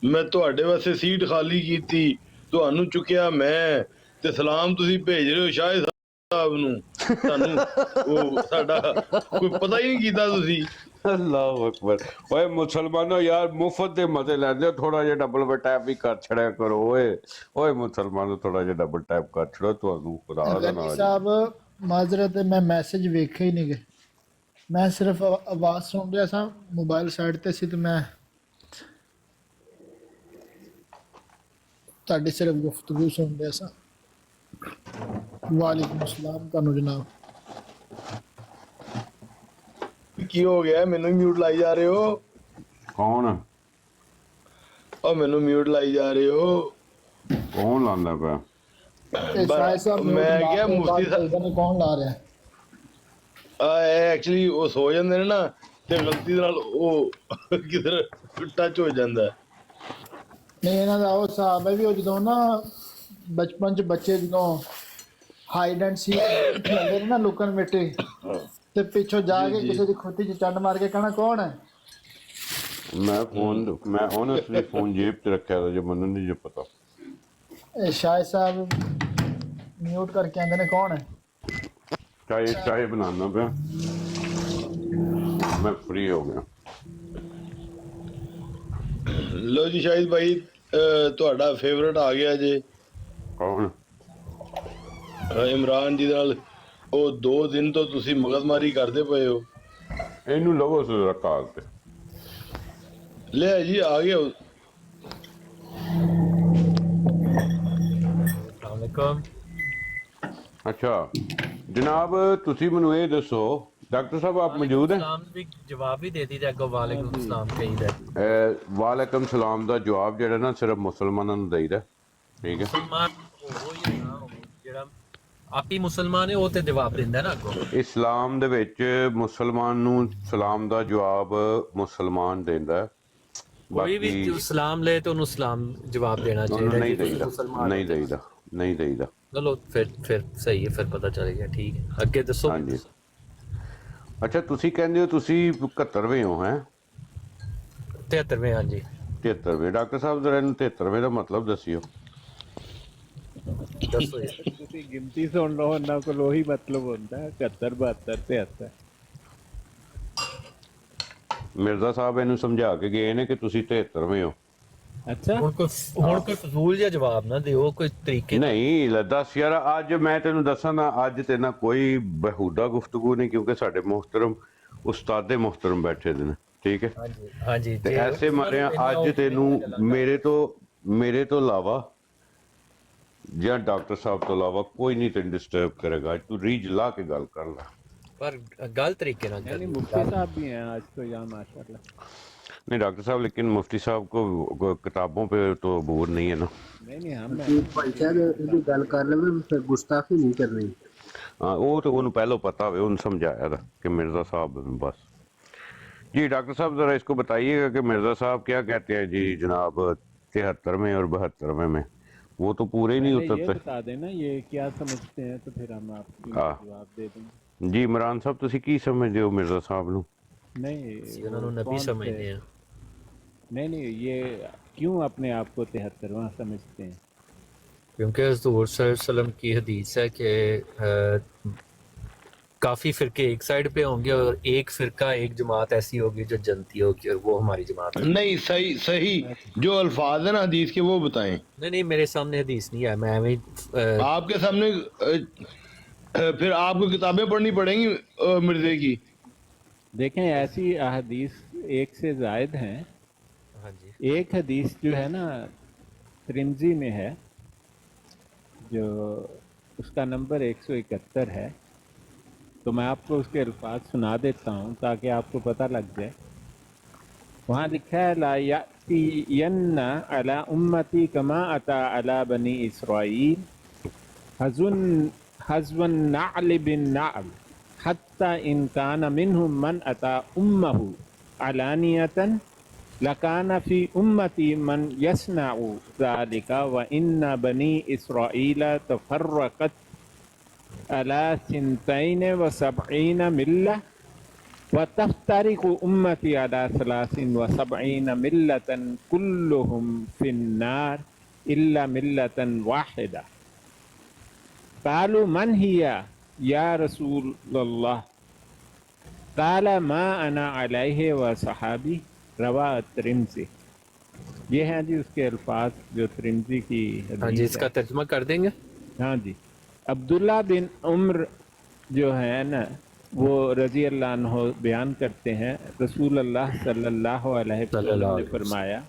ਮੈਂ ਤੁਹਾਡੇ ਵਾਸਤੇ ਸੀਟ ਖਾਲੀ ਕੀਤੀ, ਤੁਹਾਨੂੰ ਚੁੱਕਿਆ ਮੈਂ, ਤੇ ਸਲਾਮ ਤੁਸੀਂ ਭੇਜ ਰਹੇ ਹੋ ਸ਼ਾਹਿਦ ਸਾਹਿਬ ਨੂੰ। ਤੁਹਾਨੂੰ ਉਹ ਸਾਡਾ ਕੋਈ ਪਤਾ ਹੀ ਨਹੀਂ ਕੀਤਾ ਤੁਸੀਂ। ਅੱਲਾਹੁ ਅਕਬਰ। ਓਏ ਮੁਸਲਮਾਨੋ ਯਾਰ ਮੁਫਤ ਦੇ ਮਜ਼ੇ ਲੈਂਦੇ, ਥੋੜਾ ਜਿਹਾ ਡਬਲ ਟੈਪ ਵੀ ਕਰ ਛੜਿਆ ਕਰੋ। ਓਏ ਮੁਸਲਮਾਨੋ ਥੋੜਾ ਜਿਹਾ ਡਬਲ ਟੈਪ ਕਰ ਛੜੋ, ਤੁਹਾਨੂੰ ਖੁਦਾ ਦਾ गनी ਨਾਮ। साहब माजरत है, मैं मैसेज वेखे ही नहीं गए, मैं सिर्फ आवाज सुन रहा था, मोबाइल साइड ते सी, ते मैं ਤੁਹਾਡੀ ਸਿਰਫ ਗੁਫ਼ਤਗੂ ਸੁਣ ਰਿਹਾ ਸਾਂ। ਵਾਲੇਕੁਮ अस्सलाम ਤੁਹਾਨੂੰ ਜਨਾਬ। ਕੀ ਹੋ ਗਿਆ? ਮੈਨੂੰ ਮਿਊਟ ਲਾਈ ਜਾ ਰਹੇ ਹੋ? ਕੌਣ ਉਹ ਮੈਨੂੰ ਮਿਊਟ ਲਾਈ ਜਾ ਰਹੇ ਹੋ। ਕੌਣ ਲਾਂਦਾ ਪਿਆ? ਇਹ ਸ਼ਾਇਦ ਸਾਹਿਬ ਮੈਂ ਕਿਹਾ ਮੁਫਤੀ ਸਾਹਿਬ ਸਾਹਿਬ ਕੌਣ ਲਾ ਰਿਹਾ? ਐਕਚੁਅਲੀ ਉਹ ਸੋ ਜਾਂਦੇ ਨੇ ਨਾ, ਤੇ ਗਲਤੀ ਨਾਲ ਉਹ ਕਿਧਰ ਟੱਚ ਹੋ ਜਾਂਦਾ। ਨਹੀਂ, ਇਹਨਾਂ ਦਾ ਉਹ ਹਿਸਾਬ ਹੈ ਵੀ ਉਹ ਜਦੋਂ ਨਾ ਬਚਪਨ ਚ ਬੱਚੇ ਜਦੋਂ ਹਾਈਡ ਐਂਡ ਸੀਕ ਖੇਡਦੇ ਨੇ ਨਾ ਲੁਕਣ ਮਿੱਟੀ, ਤੇ ਪਿੱਛੋਂ ਜਾ ਕੇ ਕਿਸੇ ਦੀ ਖੋਤੀ ਚ ਚੰਡ ਮਾਰ ਕੇ ਕਹਿਣਾ ਕੌਣ ਹੈ। ਮੈਂ honestly ਫੋਨ ਜੇਬ 'ਚ ਰੱਖਿਆ था, ਜੋ ਮੈਨੂੰ ਨਹੀਂ ਜੇ ਪਤਾ। ਇਹ ਸ਼ਾਇਦ ਸਾਹਿਬ ਮਿਊਟ ਕਰਕੇ ਆਂਦੇ ਨੇ ਕੌਣ ਹੈ। ਚਾय बनाना ਪਿਆ, ਮੈਂ ਫ੍ਰੀ ਹੋ ਗਿਆ। ਲੋ ਜੀ ਸ਼ਾਹਿਦ ਭਾਈ, ਤੁਹਾਡਾ ਫੇਵਰਟ ਆ ਗਿਆ ਜੇ। ਕੌਣ? ਇਮਰਾਨ ਜੀ ਨਾਲ ਉਹ 2 ਦਿਨ ਤੋਂ ਤੁਸੀਂ ਮਗਜ਼ਮਾਰੀ ਕਰਦੇ ਪਏ ਹੋ। ਇਹਨੂੰ ਲਵੋ ਜ਼ਰਾ ਕਾਲ ਤੇ। ਲੈ ਜੀ ਆ ਗਿਆ। ਵਾਲੇਕੁਮ। ਅੱਛਾ ਜਨਾਬ, ਤੁਸੀਂ ਮੈਨੂੰ ਇਹ ਦੱਸੋ, ਡਾਕਟਰ ਸਾਹਿਬ ਆਪ ਮੌਜੂਦ ਹੈ? ਸਲਾਮ ਵੀ ਜਵਾਬ ਹੀ ਦੇ ਦਿੱਤਾ, ਅੱਗੋਂ ਵਾਲੇਕੁਮ ਸਲਾਮ ਕਹੀਦਾ। ਵਾਲੇਕਮ ਸਲਾਮ ਦਾ ਜਵਾਬ ਜਿਹੜਾ ਨਾ ਸਿਰਫ ਮੁਸਲਮਾਨਾਂ ਨੂੰ ਦੇਈਦਾ, ਠੀਕ ਹੈ? ਮੁਸਲਮਾਨ ਉਹ ਹੀ ਨਾ ਜਿਹੜਾ ਆਪੀ ਮੁਸਲਮਾਨ ਹੈ, ਉਹ ਤੇ ਜਵਾਬ ਦਿੰਦਾ ਨਾ ਅੱਗੋਂ। ਇਸਲਾਮ ਦੇ ਵਿੱਚ ਮੁਸਲਮਾਨ ਨੂੰ ਸਲਾਮ ਦਾ ਜਵਾਬ ਮੁਸਲਮਾਨ ਦਿੰਦਾ ਹੈ। ਕੋਈ ਵੀ ਜੋ ਸਲਾਮ ਲੈ ਤੇ ਉਹਨੂੰ ਸਲਾਮ ਜਵਾਬ ਦੇਣਾ ਚਾਹੀਦਾ। ਨਹੀਂ ਦੇਈਦਾ, ਨਹੀਂ ਦੇਈਦਾ, ਨਹੀਂ ਦੇਈਦਾ। ਚਲੋ ਫਿਰ ਸਹੀ ਹੈ, ਫਿਰ ਪਤਾ ਚੱਲ ਗਿਆ। ਠੀਕ ਹੈ, ਅੱਗੇ ਦੱਸੋ। ਹਾਂਜੀ। ਅੱਛਾ, ਤੁਸੀਂ ਕਹਿੰਦੇ ਹੋ ਤੁਸੀਂ 71ਵੇਂ ਹੋ? ਹੈ 73ਵੇਂ? ਹਾਂਜੀ 73ਵੇਂ। ਡਾਕਟਰ ਸਾਹਿਬ ਜਰਾ ਇਹਨੂੰ 73ਵੇਂ ਦਾ ਮਤਲਬ ਦੱਸਿਓ। ਦੱਸੋ ਜੀ। ਤੁਸੀਂ ਗਿਣਤੀ ਸੁਣ ਲਓ, ਉਹਨਾਂ ਕੋਲ ਉਹੀ ਮਤਲਬ ਹੁੰਦਾ ਹੈ, 71 72 73। ਮਿਰਜ਼ਾ ਸਾਹਿਬ ਇਹਨੂੰ ਸਮਝਾ ਕੇ ਗਏ ਨੇ ਕਿ ਤੁਸੀਂ 73ਵੇਂ ਹੋ। ਅੱਛਾ, ਹੁਣ ਕੋਈ ਫਜ਼ੂਲ ਜਿਹਾ ਜਵਾਬ ਨਾ ਦਿਓ, ਕੋਈ ਤਰੀਕੇ ਨਹੀਂ ਦੱਸ ਯਾਰ, ਅੱਜ ਮੈਂ ਤੈਨੂੰ ਦੱਸਾਂ ਨਾ, ਅੱਜ ਤੇ ਨਾ ਕੋਈ ਬਹੂਦਾ ਗੁਫ਼ਤਗੂ ਨਹੀਂ, ਕਿਉਂਕਿ ਸਾਡੇ ਮੁਹਤਰਮ ਉਸਤਾਦੇ ਮੁਹਤਰਮ ਬੈਠੇ ਨੇ, ਠੀਕ ਹੈ? ਹਾਂਜੀ ਹਾਂਜੀ। ਤੇ ਐਸੇ ਮਾਰਿਆ ਅੱਜ ਤੈਨੂੰ ਮੇਰੇ ਤੋਂ ਇਲਾਵਾ ਜਾਂ ਡਾਕਟਰ ਸਾਹਿਬ ਤੋਂ ਇਲਾਵਾ ਕੋਈ ਨਹੀਂ ਤੈਨੂੰ ਡਿਸਟਰਬ ਕਰੇਗਾ। ਅੱਜ ਤੂੰ ਰੀਝ ਲਾ ਕੇ ਗੱਲ ਕਰ ਲੈ, ਪਰ ਗਲਤ ਤਰੀਕੇ ਨਾਲ यानी मुफ्ती साहब भी हैं आज तो यहाँ माशाल्लाह। नहीं डॉक्टर साहब, लेकिन मुफ्ती साहब को किताबों पे तो अबूर नहीं है ना। नहीं हम ਭਾਈ ਸਾਹਿਬ ਇਹਦੀ ਗੱਲ ਕਰ ਲਵੇ, ਫਿਰ ਗੁਸਤਾਖੀ ਨਹੀਂ ਕਰਨੀ। हाँ वो तो उन्होंने पहले पता है, उन्होंने समझाया था कि मिर्ज़ा साहब बस। जी डॉक्टर साहब ज़रा इसको बताइएगा कि मिर्ज़ा साहब क्या कहते हैं जी जनाब 73वें और 72वें में? वो तो पूरे ही नहीं ये उतरते। बता देना ये क्या समझते हैं, तो फिर हम आपको जवाब दे देंगे। जी इमरान साहब तुसी की समझते हो मिर्ज़ा साहब ਨੂੰ? नहीं ਉਹਨਾਂ ਨੂੰ ਨਬੀ कौन से- ਸਮਝਦੇ ਆ। नहीं ये क्यों अपने आप को 73वां समझते हैं? क्योंकि हज़ूर सल्लल्लाहु अलैहि वसल्लम की हदीस है कि काफ़ी फ़िरके एक साइड पे होंगे और एक फ़िरका, एक जमात ऐसी होगी जो जन्नती होगी, और वो हमारी जमात है। नहीं, सही जो अल्फाज है ना हदीस के वो बताएं। नहीं मेरे सामने हदीस नहीं है, मैं आपके सामने फिर आपको किताबें पढ़नी पड़ेंगी मिर्जे की। देखें ऐसी अहदीस एक से जायद हैं हाँ जी एक हदीस जो है ना तिरमिज़ी में है, जो उसका नंबर 171 है, तो मैं आपको उसके अल्फाज सुना देता हूँ ताकि आपको पता लग जाए। वहाँ लिखा है ला यातियन्ना अला उम्मती कमा अता अला बनी इसराइल हज़वन नाल बिन नाल हत्ता इन कान मिनहुम मन अता उम्महु अलानियतन लकान फी उम्मती मन यस्नाउ ज़ालिका व इन्ना बनी इसराइल तफर्रक़त अला सिंतैन व सबईन मिल्ला व तफ्तरिकु उम्मती अला सलासिन व सबईन मिल्लतन कुल्लुहुम फिन्नार इल्ला मिल्लतन वाहिदा क़ालू मन हिया या रसूलल्लाह क़ाला मा अना अलैहि व सहाबी रवा तिरमिज़ी। ये हैं जी उसके अल्फाज जो तिरमिज़ी की हाँ जी, हदीस इसका है। तर्जुमा कर देंगे। हाँ जी, अब्दुल्ला बिन उम्र जो है ना वो रज़ी अल्लाह अन्हु बयान करते हैं रसूल अल्लाह सल्लल्लाहु अलैहि वसल्लम ने फरमाया,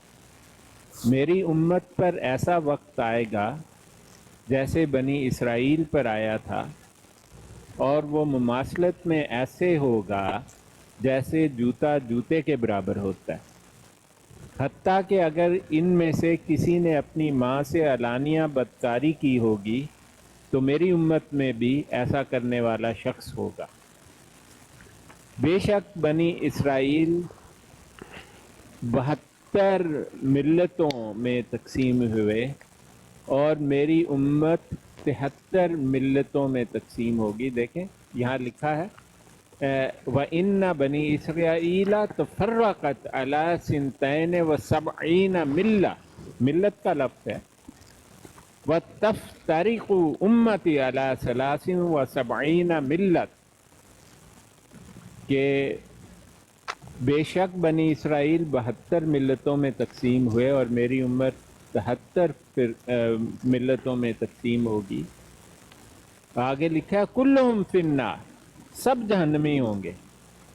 मेरी उम्मत पर ऐसा वक्त आएगा जैसे बनी इसराइल पर आया था, और वो मुमासलत में ऐसे होगा जैसे जूता जूते के बराबर होता है। हत्ता कि अगर इनमें से किसी ने अपनी माँ से अलानिया बदकारी की होगी तो मेरी उम्मत में भी ऐसा करने वाला शख्स होगा। बेशक बनी इसराइल 72 मिल्लतों में तकसीम हुए और मेरी उम्मत 73 मिल्लतों में तकसीम होगी। देखें यहाँ लिखा है व इन्ना बनी इसराइला तफर्रक़त अला सिंतैन व सबईन मिल्ला, मिल्लत का लफ्ज़ है, व तफ्तरिक़ु उम्मती अला सलासिन व सबईन मिल्लत, के बेशक बनी इसराइल 72 मिल्लतों में तकसीम हुए और मेरी उम्मत 73 मिल्लतों में तकसीम होगी। आगे लिखा है कुल्लुहुम फिन्नार, सब जहन्नमी होंगे,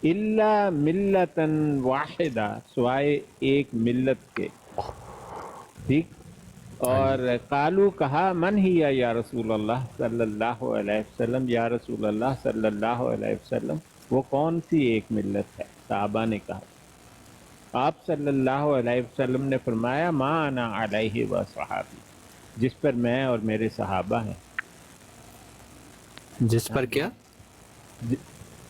इल्ला मिल्लतन वाहिदा, सिवाय एक मिल्लत के। ठीक। और कालू कहा मन ही या रसूल अल्लाह सल्लल्लाहु अलैहि वसल्लम, या रसूल अल्लाह सल्लल्लाहु अलैहि वसल्लम वो कौन सी एक मिल्लत है? साहबा ने कहा, आप सल्लल्लाहु अलैहि वसल्लम ने फरमाया मा अना अलैहि व सहाबी, जिस पर मैं और मेरे सहाबा हैं। जिस पर क्या?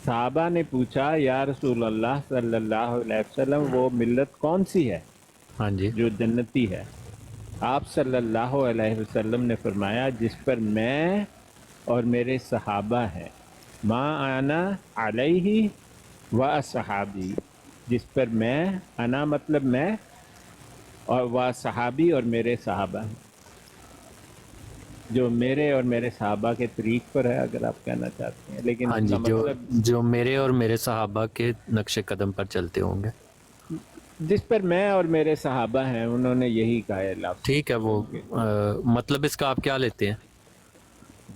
साहबा ने पूछा या रसूल अल्लाह सल्लल्लाहु अलैहि वसल्लम वो मिल्लत कौन सी है हाँ जी, जो जन्नती है? आप सल्लल्लाहु अलैहि वसल्लम ने फरमाया जिस पर मैं और मेरे सहाबा हैं। मा आना अलैहि व सहाबी, जिस पर मैं, अना मतलब मैं, और व सहाबी और मेरे सहाबा हैं, जो मेरे और मेरे सहाबा के तरीक पर है, अगर आप कहना चाहते हैं। लेकिन हाँ जी, इसका मतलब जो मेरे और मेरे सहाबा के नक्शे कदम पर चलते होंगे। जिस पर मैं और मेरे सहाबा हैं उन्होंने यही कहा है लफ्ज़। ठीक है, वो मतलब इसका आप क्या लेते हैं?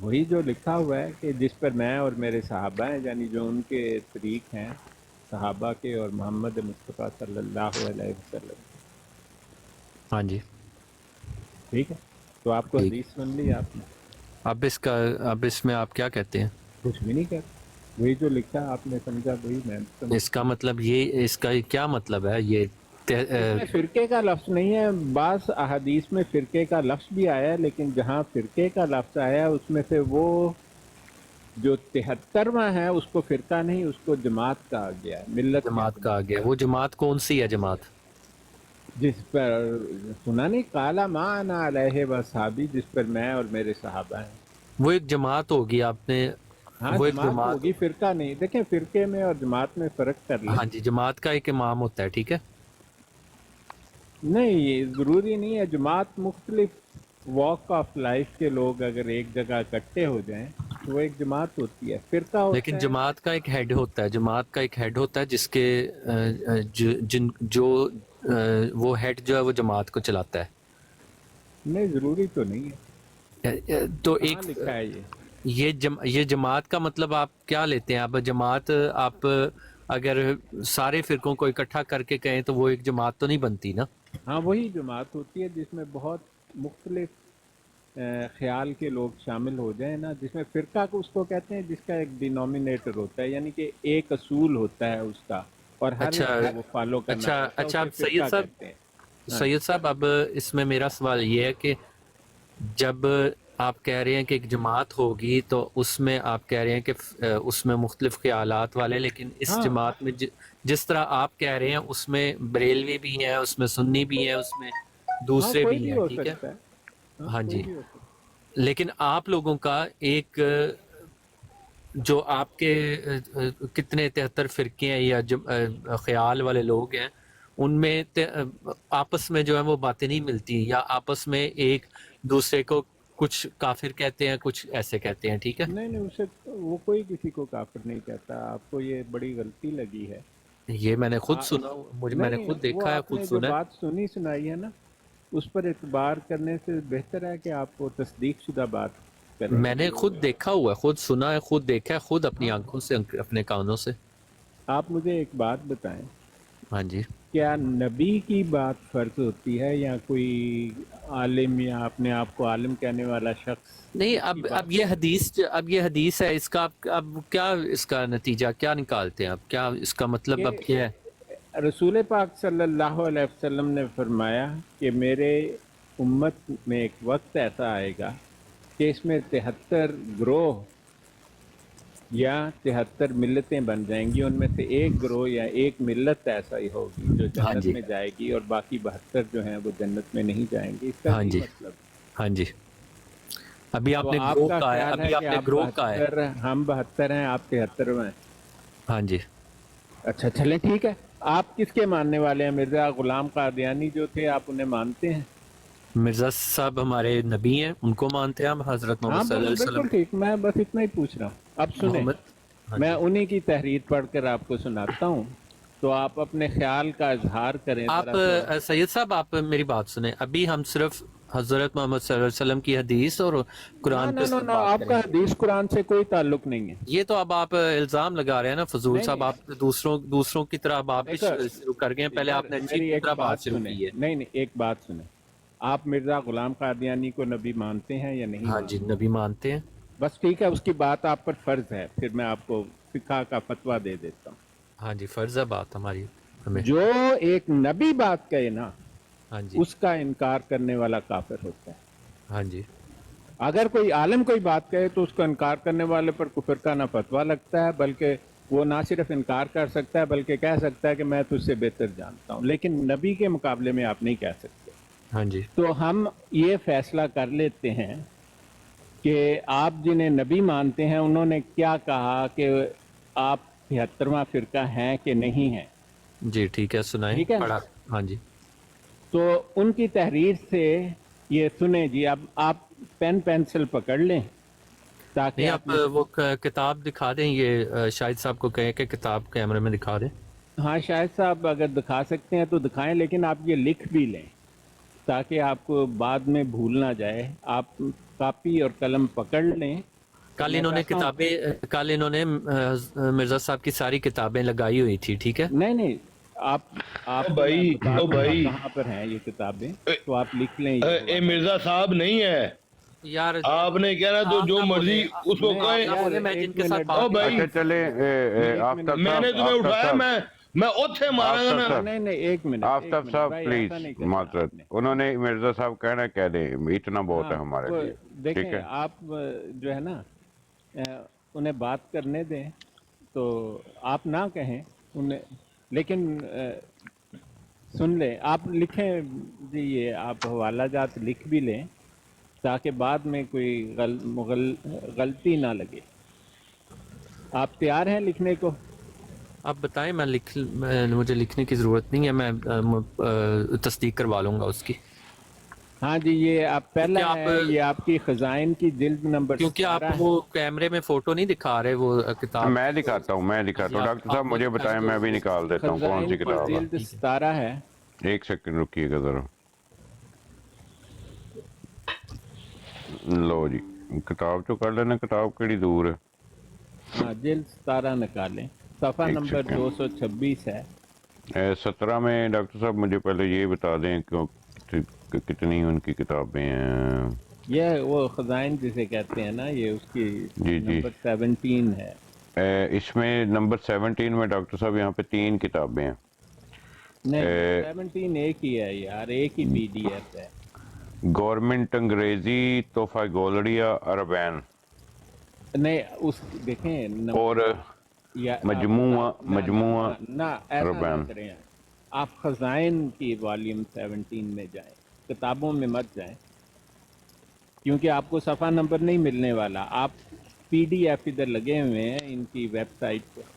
वही जो लिखा हुआ है कि जिस पर मैं और मेरे सहाबा हैं, यानी जो उनके तरीक हैं सहाबा के और मोहम्मद मुस्तफ़ा सल्लल्लाहु अलैहि वसल्लम। हाँ जी, ठीक है, तो आपको ठीक। हदीस सुन ली आपने, अब इसमें आप क्या कहते हैं? कुछ भी नहीं कर, वही जो लिखा आपने समझा वही मैं समझा। इसका मतलब ये, इसका क्या मतलब है? ये इसमें फ़िरके का लफ्ज़ नहीं है। बाज़ अहादीस में फ़िरके का लफ्ज़ भी आया है, लेकिन जहाँ फ़िरके का लफ्ज़ आया है उसमें से वो जो 73वां है उसको फ़िरका नहीं, उसको जमात कहा गया है, मिल्लत जमात का आ गया। वो जमात कौन सी है जमात? जिस पर सुना नहीं, काला मा अना अलैहि व सहाबी, जिस पर मैं और मेरे सहाबा हैं। वो एक जमात होगी, आपने हाँ, वो एक जमात होगी, फ़िरका नहीं। देखें फ़िरके में और जमात में फ़र्क कर लें। हाँ जी, जमात का एक इमाम होता है, ठीक है। नहीं, ये ज़रूरी नहीं है। जमात मुख्तलिफ वॉक ऑफ लाइफ के लोग अगर एक जगह इकट्ठे हो जाएं तो वो एक जमात होती है। फ़िरका होता लेकिन है, जमात का एक हेड होता है, जमात का एक हेड होता है जिसके वो हेड जो है वो जमात को चलाता है। नहीं ज़रूरी तो नहीं है। तो कहाँ एक लिखा है ये? ये जमात का मतलब आप क्या लेते हैं? आप जमात, आप अगर सारे फिरकों को इकट्ठा करके कहें तो वो एक जमात तो नहीं बनती ना। हाँ वही जमात होती है जिसमें बहुत मुख्तलिफ ख्याल के लोग शामिल हो जाए ना, जिसमें फ़िरका को उसको कहते हैं जिसका एक डिनोमिनेटर होता है, यानी कि एक असूल होता है उसका और हर अच्छा एक को वो फॉलो करना अच्छा होता है, अच्छा उसे अब फ़िरका सैयद साहब कहते हैं। हाँ सैयद साहब अब इसमें मेरा सवाल ये है कि जब आप कह रहे हैं कि एक जमात होगी तो उसमें आप कह रहे हैं कि उसमें मुख्तलिफ ख्यालात वाले, लेकिन इस हाँ जमात में जिस तरह आप कह रहे हैं उसमें बरेलवी भी हैं, उसमें सुन्नी भी हैं, उसमें हाँ दूसरे कोई भी भी हैं, हो ठीक है? सकता है, हाँ हाँ कोई जी। भी हो सकता है। लेकिन आप लोगों का एक जो आपके कितने 73 फिरके हैं या ख्याल वाले लोग हैं, उनमें आपस में जो है वो बातें नहीं मिलती, या आपस में एक दूसरे को कुछ काफिर कहते हैं, कुछ ऐसे कहते हैं, ठीक है? नहीं नहीं उसे वो कोई किसी को काफिर नहीं कहता, आपको ये बड़ी गलती लगी है। ये मैंने खुद आ, सुना, मुझे मैंने नहीं खुद वो देखा है, खुद आपने जो सुना है। बात सुनाई है ना, उस पर एतबार करने से बेहतर है कि आप वो तस्दीक शुदा बात करें। मैंने खुद देखा हुआ है, खुद सुना है, खुद देखा है, खुद अपनी हाँ आंखों से, अपने कानों से। आप मुझे एक बात बताएं, हाँ जी। क्या नबी की बात फर्ज होती है या कोई आलिम या अपने आप को आलिम कहने वाला शख्स नहीं, उसकी बात? अब ये हदीस है, इसका अब क्या, इसका नतीजा क्या निकालते हैं? अब क्या इसका मतलब अब क्या है? रसूल पाक सल्लल्लाहु अलैहि वसल्लम ने फरमाया कि मेरे उम्मत में एक वक्त ऐसा आएगा कि इसमें 73 ग्रोह या 73 मिल्लतें बन जाएंगी, उनमें से एक ग्रोह या एक मिल्लत ऐसा ही होगी जो हाँ जन्नत जी, में जाएगी और बाकी 72 जो हैं वो जन्नत में नहीं जाएंगी। इसका हाँ यही जी, मतलब। हाँ जी। अभी तो आपने ग्रोह आपका का है, ख्याल है अभी कि आपने आप ग्रोह का है। 72, हम 72 हैं, आप 73 हैं। हाँ जी। अच्छा चलें ठीक है। आप किसके मानने वाले हैं? मिर्जा गुलाम कादियानी जो थे, आप उन्हें मानते हैं? मिर्जा साहब हमारे नबी हैं, उनको मानते हैं हम, हजरत मोहम्मद हाँ सल्लल्लाहु अलैहि बिल्कुल वसल्लम ठीक, मैं बस इतना ही पूछ रहा हूँ। अब सुने, मोहम्मद। हाँ मैं जी। उन्हीं की तहरीर पढ़कर आपको सुनाता हूँ, तो आप अपने ख्याल का इजहार करें आप जरा सा। सैयद साहब आप मेरी बात सुने, अभी हम सिर्फ हजरत मोहम्मद सल्लल्लाहु अलैहि वसल्लम की हदीस और ना कुरान ना पे ना सिर्फ ना, बात आपका करेंगे। हदीस कुरान से कोई ताल्लुक नहीं है। ये तो अब आप इल्जाम लगा रहे हैं ना फजूल नहीं साहब, नहीं, आप दूसरों की तरह अब आप भी देखो शुरू कर गए हैं, पहले यार आपने अच्छी मेरी की एक तरह बात बात शुरू सुने, की है। नहीं नहीं एक बात सुने, आप मिर्जा गुलाम कादियानी को नबी मानते हैं या नहीं हाँ जी, मानते? नबी मानते हैं। बस ठीक है, उसकी बात आप पर फर्ज है, फिर मैं आपको फिका का फतवा दे देता हूँ। हाँ जी, फर्ज है बात हमारी हमें। जो एक नबी बात कहे ना, हाँ जी, उसका इनकार करने वाला काफिर होता है। हाँ जी, अगर कोई आलिम कोई बात कहे तो उसका इनकार करने वाले पर कुफर का ना फतवा लगता है, बल्कि वो ना सिर्फ इनकार कर सकता है बल्कि कह सकता है कि मैं तुझसे बेहतर जानता हूँ, लेकिन नबी के मुकाबले में आप नहीं कह सकते। हाँ जी। तो हम ये फैसला कर लेते हैं कि आप जिन्हें नबी मानते हैं उन्होंने क्या कहा, कि आप 73वां फिरका हैं कि नहीं हैं। जी ठीक है, सुनाएं, ठीक है, पढ़ा। हाँ जी। तो उनकी तहरीर से ये सुने जी। अब आप पेन पेंसिल पकड़ लें ताकि नहीं, आप आप वो किताब दिखा दें, ये शाहिद साहब को कहें कि किताब कैमरे में दिखा दें। हाँ शायद साहब अगर दिखा सकते हैं तो दिखाएं, लेकिन आप ये लिख भी लें ताकि आपको बाद में भूल ना जाए। आप कापी और कलम पकड़ लें। कल मैं इन्होंने चाहता हूं- किताबें, कल इन्होंने मिर्जा साहब की सारी किताबें लगाई हुई थी, ठीक है? नहीं नहीं, आप ओ भाई, ओ भाई, कहाँ पर हैं ये किताबें, तो आप लिख लें ए मिर्जा साहब नहीं है, यार आपने कहना तो जो मर्जी उसको नहीं, कहें। यार, मैं एक जिनके साथ मिनट, बात ओ भाई, अच्छा चले आफ्ताब मैंने तुम्हें साहब, उठाया, मैं उठे मारा आफ्ताब ना। साहब, नहीं नहीं एक मिनट, आफ्ताब साहब भाई, प्लीज ऐसा नहीं करना माजरत, आपने। उन्होंने मिर्जा साहब कहना कह दें, इतना बहुत है हाँ, हमारे वो लिए, ठीक देखें है? आप जो है ना उन्हें बात करने दें, तो आप ना कहें उन्हें, लेकिन सुन लें। आप लिखें जी, ये आप हवाला जात लिख भी लें ताकि बाद में कोई गलती ना लगे। आप तैयार हैं लिखने को? आप बताएं, मुझे लिखने की ज़रूरत नहीं है, मैं तस्दीक करवा लूँगा उसकी। हाँ जी, ये आप पहला क्योंकि आप- है, ये आपकी खजाइन की जिल्द नंबर क्योंकि आप 17 है। वो कैमरे में फोटो नहीं दिखा रहे, वो किताब। मैं दिखाता हूँ डॉक्टर साहब मुझे बताएं, मैं भी निकाल देता हूँ कौन सी खजाइन की किताब है। जिल्द 17 है। एक सेकंड रुकिएगा जरा, लो जी किताब तो कर लेना, किताब केड़ी दूर है। हाँ जिल्द 17 निकालें, सफ़ा एक नंबर सेकंड। 226 है। 17 में डॉक्टर साहब मुझे पहले ये बता दें कि कितनी उनकी किताबें हैं। ये वो खजाइन जिसे कहते हैं ना, ये उसकी जी जी। नंबर 17 है। इसमें नंबर 17 में डॉक्टर साहब यहाँ पे 3 किताबें हैं। नहीं 17 एक ही है यार, एक ही PDF है। गवर्नमेंट अंग्रेजी, तोहफा गोलड़िया, अरबैन नहीं उस देखें नंबर और या मजमुआ ना ऐसा ना रबान। करें, आप खजाइन की वॉल्यूम 17 में जाएं, किताबों में मत जाएं, क्योंकि आपको सफ़ा नंबर नहीं मिलने वाला। आप PDF इधर लगे हुए हैं इनकी वेबसाइट पर।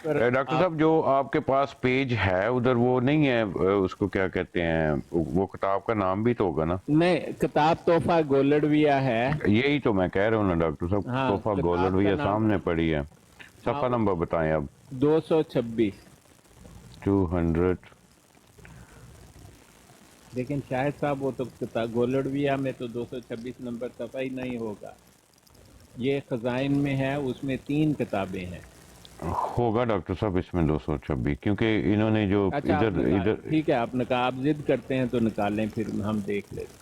डॉक्टर साहब जो आपके पास पेज है उधर वो नहीं है, उसको क्या कहते हैं, वो किताब का नाम भी तो होगा ना? नहीं, किताब तोहफा गोलड़विया है। यही तो मैं कह रहा हूँ ना डॉक्टर साहब, हाँ, तोहफा किताब गोलड़विया का नाम- सामने पड़ी है। सफ़ा नंबर बताएं अब। 226। 200। लेकिन शायद साहब वो तो किताब गोलड़विया में तो 226 नंबर सफ़ा ही नहीं होगा। ये खजाइन में है, उसमें 3 किताबें हैं। होगा डॉक्टर साहब इसमें 226, क्योंकि इन्होंने जो अच्छा इधर ठीक है, आप जिद करते हैं तो निकालें, फिर हम देख लेते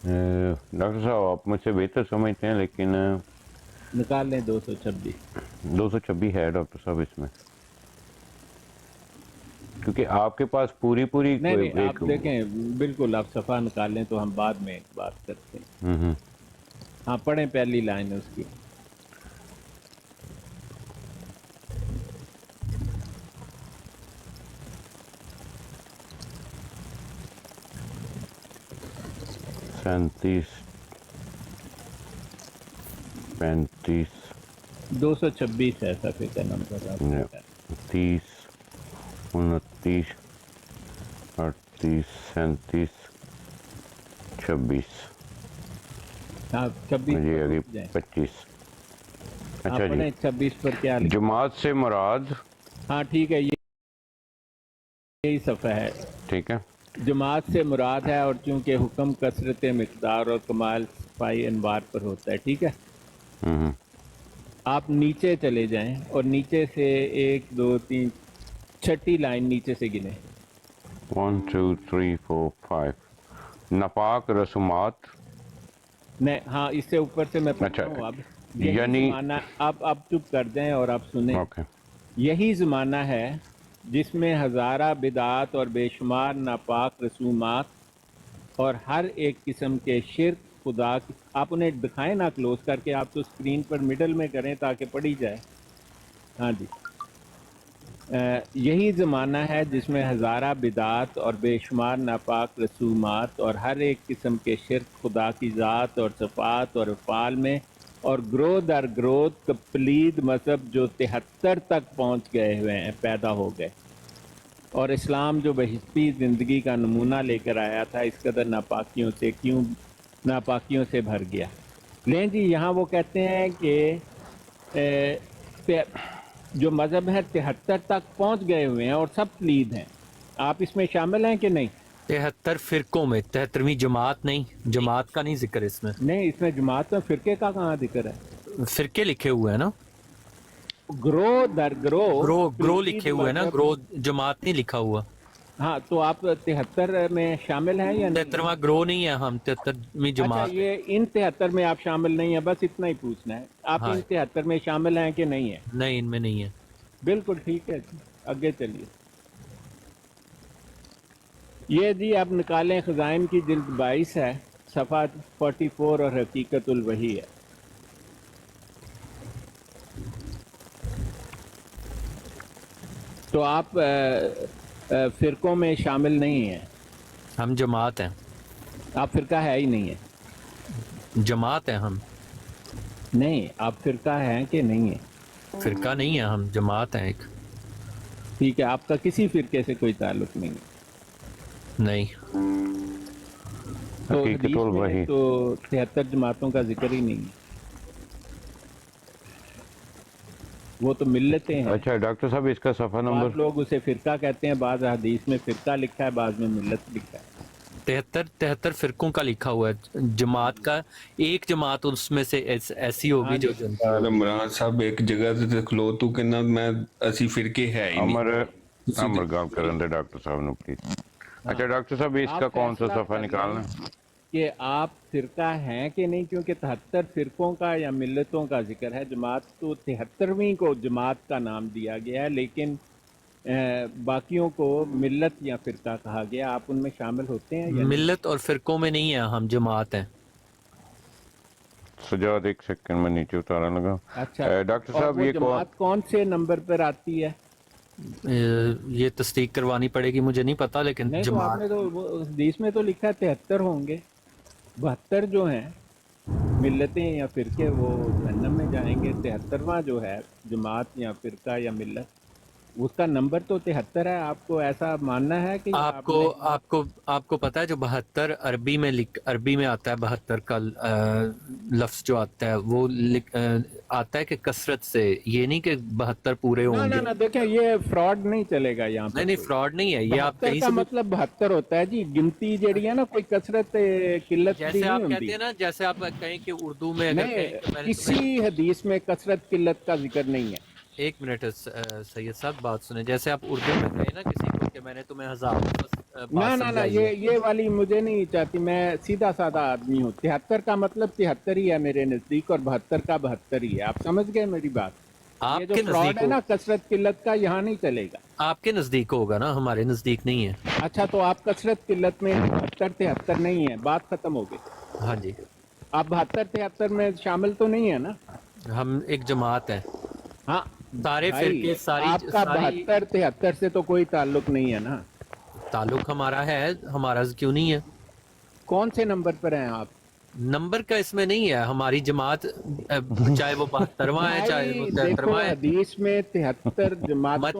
हैं। डॉक्टर साहब आप मुझसे बेहतर समझते हैं, लेकिन निकाल लें 226। 226 है डॉक्टर साहब इसमें, क्योंकि आपके पास पूरी नहीं आप देखें, बिल्कुल आप सफ़ा निकालें तो हम बाद में बात करते हैं। हाँ पढ़ें पहली लाइन उसकी। सैंतीस 35 226 है सफ़े का नंबर आपका। 30 29 38 37 26 हाँ 26 जी पर आगे रुक जाएं। 25। अच्छा आप पढ़ें जी, 26 पर क्या लिखा? जमात से मुराद। हाँ ठीक है, यही सफ़ा है। ठीक है, जमात से मुराद है, और चूंकि हुक्म कसरत मिक़दार और कमाल सफाई अनवार पर होता है। ठीक है, आप नीचे चले जाएं और नीचे से 1 2 3 छठी लाइन नीचे से गिने। 1 2 3 4 5 नापाक रसूमात। नहीं हाँ, इससे ऊपर से मैं अच्छा, पढ़ता हूँ अब। यही यानी ज़माना, आप चुप कर जाएं और आप सुने। ओके। यही ज़माना है जिसमें हज़ारा बिदात और बेशुमार नापाक रसूमात और हर एक किस्म के शिरक खुदा की। आप उन्हें दिखाएं ना क्लोज करके, आप तो स्क्रीन पर मिडल में करें ताकि पढ़ी जाए। हाँ जी, यही ज़माना है जिसमें हज़ारा बिदात और बेशुमार नापाक रसूमात और हर एक किस्म के शिरक खुदा की ज़ात और सफ़ात और अफ़ाल में, और ग्रोह दर ग्रोह पलीद मज़हब जो 73 तक पहुँच गए हुए हैं पैदा हो गए। और इस्लाम जो बहिश्ती ज़िंदगी का नमूना लेकर आया था, इस कदर नापाकियों से भर गया। लें जी, यहाँ वो कहते हैं कि जो मज़हब है 73 तक पहुँच गए हुए हैं और सब पलीद हैं। आप इसमें शामिल हैं कि नहीं? 73 फिरकों में 73वीं जमात नहीं, जमात का नहीं जिक्र इसमें। नहीं, इसमें जमात में फ़िरके का कहाँ जिक्र है? फिरके लिखे हुए हैं ना, ग्रोह दर ग्रोह ग्रो लिखे हुए हैं ना, ग्रो जमात नहीं लिखा हुआ। हाँ, तो आप 73 में शामिल हैं या नहीं? 73वां ग्रो नहीं है, हम 73वीं अच्छा, जमात। ये इन 73 में आप शामिल नहीं है, बस इतना ही पूछना है। आप हाँ। इन 73 में शामिल हैं कि नहीं है? नहीं, इनमें नहीं है। बिल्कुल ठीक है, आगे चलिए। ये जी आप निकालें, खजाइन की जिल्द 22 है, सफ़ा 44 और हकीकतुल वही है। तो आप फ़िरकों में शामिल नहीं हैं? हम जमात हैं। आप फ़िरका है ही नहीं है? जमात हैं हम। नहीं, आप फ़िरका हैं कि नहीं है? फिरका नहीं है, हम जमात हैं एक। ठीक है, आपका किसी फ़िरके से कोई ताल्लुक नहीं है? नहीं। तो हकीकतुल हदीस में वही। तो 73 जमातों का जिक्र ही नहीं है, वो तो मिल्लतें हैं। अच्छा डॉक्टर साहब इसका सफ़ा बाद नंबर। लोग उसे फ़िरका कहते हैं, बाद हदीस में फ़िरका लिखा है, बाद में मिल्लत लिखा है। 73 फिरकों का लिखा हुआ है, जमात का एक जमात उसमें से ऐसी होगी जो जनता। इमरान साहब एक जगह ਤੇ ਖਲੋ ਤੂੰ ਕਹਿੰਦਾ ਮੈਂ ਅਸੀਂ ਫਿਰਕੇ ਹੈ ਹੀ ਨਹੀਂ। अमर गांव करन दे डॉक्टर साहब ने प्लीज। अच्छा डॉक्टर साहब इसका आप कौन सा फैसला सफा कर निकालना लें कि आप फिरका हैं कि नहीं, क्योंकि 73 फिरकों का या मिल्लतों का जिक्र है। जमात तो 73वीं को जमात का नाम दिया गया है, लेकिन बाकियों को मिल्लत या फिरका कहा गया। आप उनमें शामिल होते हैं या नहीं? मिल्लत और फिरकों में नहीं है, हम जमात हैं। सजाद एक सेकंड में नीचे उतारने लगा। अच्छा डॉक्टर और साहब वो ये जमात कौन से नंबर पर आती है? ये तस्दीक करवानी पड़ेगी, मुझे नहीं पता, लेकिन नहीं तो जमात आपने तो वो हदीस में तो लिखा है 73 होंगे। 72 जो हैं मिल्लतें या फिरके वो जहन्नम में जाएंगे। 73वां जो है जमात या फिरका या मिल्लत, उसका नंबर तो 73 है। आपको ऐसा मानना है कि आपको पता है जो 72 अरबी में आता है, 72 का लफ्ज जो आता है वो आता है कि कसरत से, ये नहीं कि 72 पूरे होंगे। ना देखें, ये फ्रॉड नहीं चलेगा यहाँ पर। नहीं फ्रॉड नहीं है ये। आप कहीं का से मतलब 72 होता है जी, गिनती जड़ी है ना, कोई कसरत किल्लत जैसे नहीं आप होती। कहते हैं ना, जैसे आप कहें कि उर्दू में अगर नहीं, कहें कि मैंने किसी हदीस में कसरत किल्लत का जिक्र नहीं है। एक मिनट सैयद साहब बात सुने। जैसे आप उर्दू में कहें ना किसी को कि मैंने तुम्हें 1000 ना ये वाली मुझे नहीं चाहती। मैं सीधा साधा आदमी हूँ। 73 का मतलब 73 ही है मेरे नजदीक, और 72 का 72 ही है। आप समझ गए मेरी बात? ये जो फ्रॉड है ना कसरत किल्लत का, यहाँ नहीं चलेगा। आपके नजदीक होगा ना, हमारे नजदीक नहीं है। अच्छा तो आप कसरत किल्लत में 72 73 नहीं है, बात खत्म हो गई। हाँ जी, आप 72 73 में शामिल तो नहीं है ना? हम एक जमात है। हाँ सारे फिरके आपका 72 73 से तो कोई ताल्लुक नहीं है ना? ताल्लुक हमारा है, हमारा क्यों नहीं है? कौन से नंबर पर हैं आप? नंबर का इसमें नहीं है। हमारी जमात चाहे वो 72वां है चाहे वो 73वां है। हदीस में 73 जमातों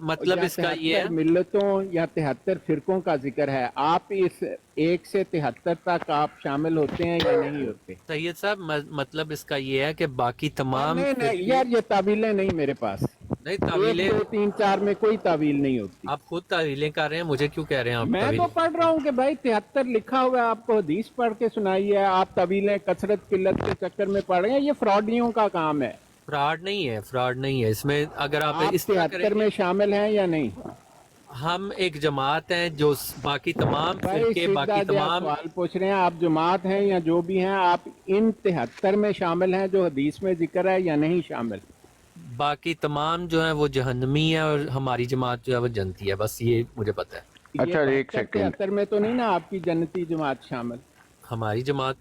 मतलब इसका ये है मिल्लतों या 73 फिरकों का जिक्र है। आप इस 1 से 73 तक आप शामिल होते हैं या नहीं होते? सैयद साहब मतलब इसका ये है कि बाकी तमाम नहीं यार, ये तावीलें नहीं मेरे पास। नहीं तावीलें 1 2 3 4 में कोई तावील नहीं होती। आप खुद तावीलें कर रहे हैं, मुझे क्यों कह रहे हैं आप? मैं तो पढ़ रहा हूँ कि भाई 73 लिखा हुआ है, आपको हदीस पढ़ के सुनाई है। आप तावीलें कसरत किल्लत के चक्कर में पढ़ रहे हैं। ये फ्रॉडियों का काम है। फ्रॉड नहीं है इसमें। अगर आप इस 73 में शामिल हैं या नहीं? हम एक जमात हैं जो बाकी तमाम फिरके बाकी तमाम सवाल पूछ रहे हैं। आप जमात हैं या जो भी हैं, आप इन 73 में शामिल हैं जो हदीस में जिक्र है या नहीं शामिल? बाकी तमाम जो है वो जहन्नमी है और हमारी जमात जो है वो जन्नती है, बस ये मुझे पता है। अच्छा एक सेकंड, 73 में तो नहीं ना आपकी जन्नती जमात शामिल? हमारी जमात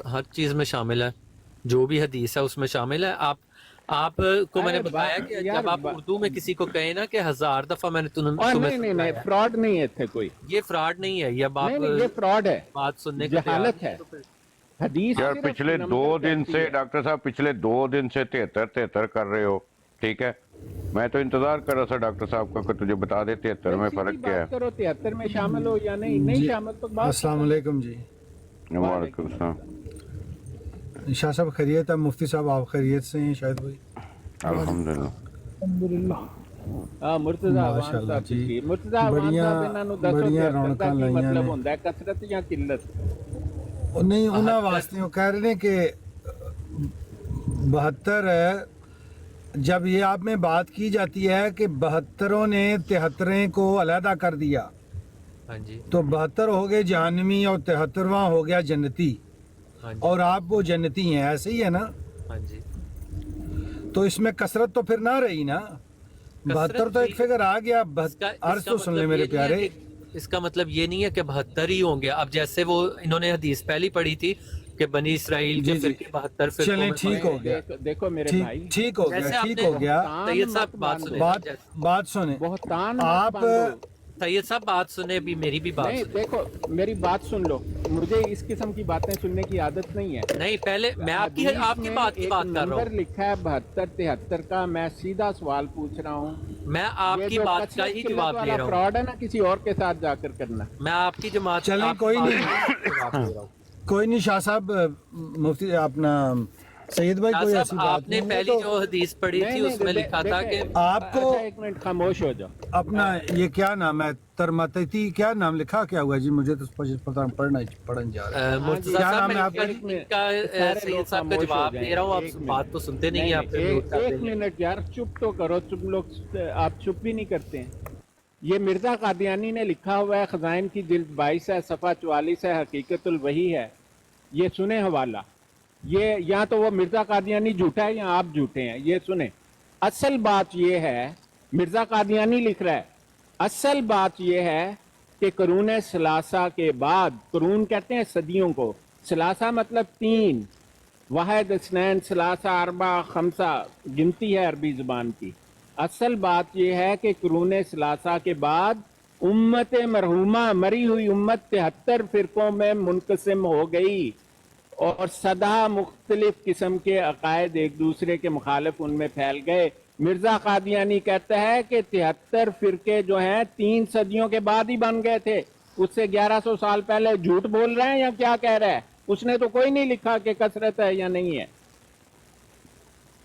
हर चीज में शामिल है, जो भी हदीस है उसमें शामिल है। आपको मैंने बताया कि जब आप उर्दू में किसी को कहें ना कि 1000 दफा मैंने तुम्हें नहीं फ्रॉड नहीं है थे कोई। ये फ्रॉड नहीं है, ये ये फ्रॉड है, बात सुनने की जहालत है। हदीस यार पिछले 2 दिन से डॉक्टर साहब पिछले 2 दिन से 73 कर रहे हो, ठीक है? मैं तो इंतजार कर रहा था डॉक्टर साहब का कि तुझे बता दे 73 में फर्क क्या है। करो 73 में शामिल हो या नहीं शामिल तो बात। अस्सलाम वालेकुम जी। वालेकुम सलाम। शाह साहब खैरियत है? मुफ्ती साहब आप खैरियत से हैं? शायद भाई अल्हम्दुलिल्लाह। मुर्तजा माशाअल्लाह जी, मुर्तजा बढ़िया रौनकां लाइयां मतलब ਹੁੰਦਾ कसरत या किल्लत? नहीं उन्हां वास्ते वो कह रहे हैं कि 72 है। जब ये आप में बात की जाती है कि 72 ने 73 को अलहदा कर दिया, हाँ जी, तो 72 हो गए जहन्नमी और 73वां हो गया जन्नती। हाँ जी, और आप वो जन्नती हैं, ऐसे ही है ना? हाँ जी। तो इसमें कसरत तो फिर ना रही ना। 72 तो एक फिगर आ गया। अर्ज तो सुन ले मेरे प्यारे, इसका मतलब ये नहीं है कि 72 ही होंगे। अब जैसे वो इन्होंने हदीस पहली पढ़ी थी कि बनी इसराइल के फिरके 72 फिरकों चलें में ठीक हो गया, देखो मेरे भाई, ठीक हो गया, ठीक हो गया। सैयद साहब बात सुने आप। सैयद साहब बात सुने, भी मेरी भी बात नहीं, सुने। देखो मेरी बात सुन लो। मुझे इस किस्म की बातें सुनने की आदत नहीं है। नहीं पहले मैं आपकी बात की बात कर रहा हूँ। लिखा है 72 73 का। मैं सीधा सवाल पूछ रहा हूँ। मैं आपकी बात का ही जवाब दे रहा हूँ। फ्रॉड है ना, किसी और के साथ जाकर करना। मैं आपकी जमात चलें कोई नहीं, कोई नहीं। शाह साहब मुफ्ती अपना सईद भाई कोई ऐसी बात आपने नहीं है। पहली तो जो हदीस पढ़ी थी उसमें लिखा था कि आपको अच्छा, एक मिनट खामोश हो जाओ। अपना ये क्या नाम है, तरमती क्या नाम लिखा क्या हुआ जी? मुझे तो पता पढ़ने जा रहा है। मुर्तजा क्या साहब नाम है मैं आपका? सैयद साहब का जवाब दे रहा हूँ, आप बात तो सुनते नहीं है, आप फिर म्यूट कर एक देंगे। मिनट यार, चुप तो करो तुम लोग, आप चुप भी नहीं करते हैं। ये मिर्जा कादियानी ने लिखा हुआ है, खजाइन की जिल्द 22 है, सफ़ा 44 है, हकीकतुल वही है। ये सुने हवाला, ये या तो वो मिर्जा कादियानी झूठा है या आप झूठे हैं, ये सुने। असल बात ये है, मिर्जा कादियानी लिख रहा है, असल बात ये है कि करून सलासा के बाद, करून कहते हैं सदियों को, सलासा मतलब 3, वाहिद इस्नैन सलासा अरबा खमसा गिनती है अरबी ज़ुबान की। असल बात यह है कि कुरून सलासा के बाद उम्मत मरहूमा, मरी हुई उम्मत 73 फ़िरक़ों में मुनक़सिम हो गई और सदा मुख्तलिफ किस्म के अकायद एक दूसरे के मुखालिफ उनमें फैल गए। मिर्ज़ा कादियानी कहता है कि 73 फ़िरके जो हैं 3 सदियों के बाद ही बन गए थे, उससे 1100 साल पहले। झूठ बोल रहे हैं या क्या कह रहा है? उसने तो कोई नहीं लिखा कि कसरत है या नहीं है।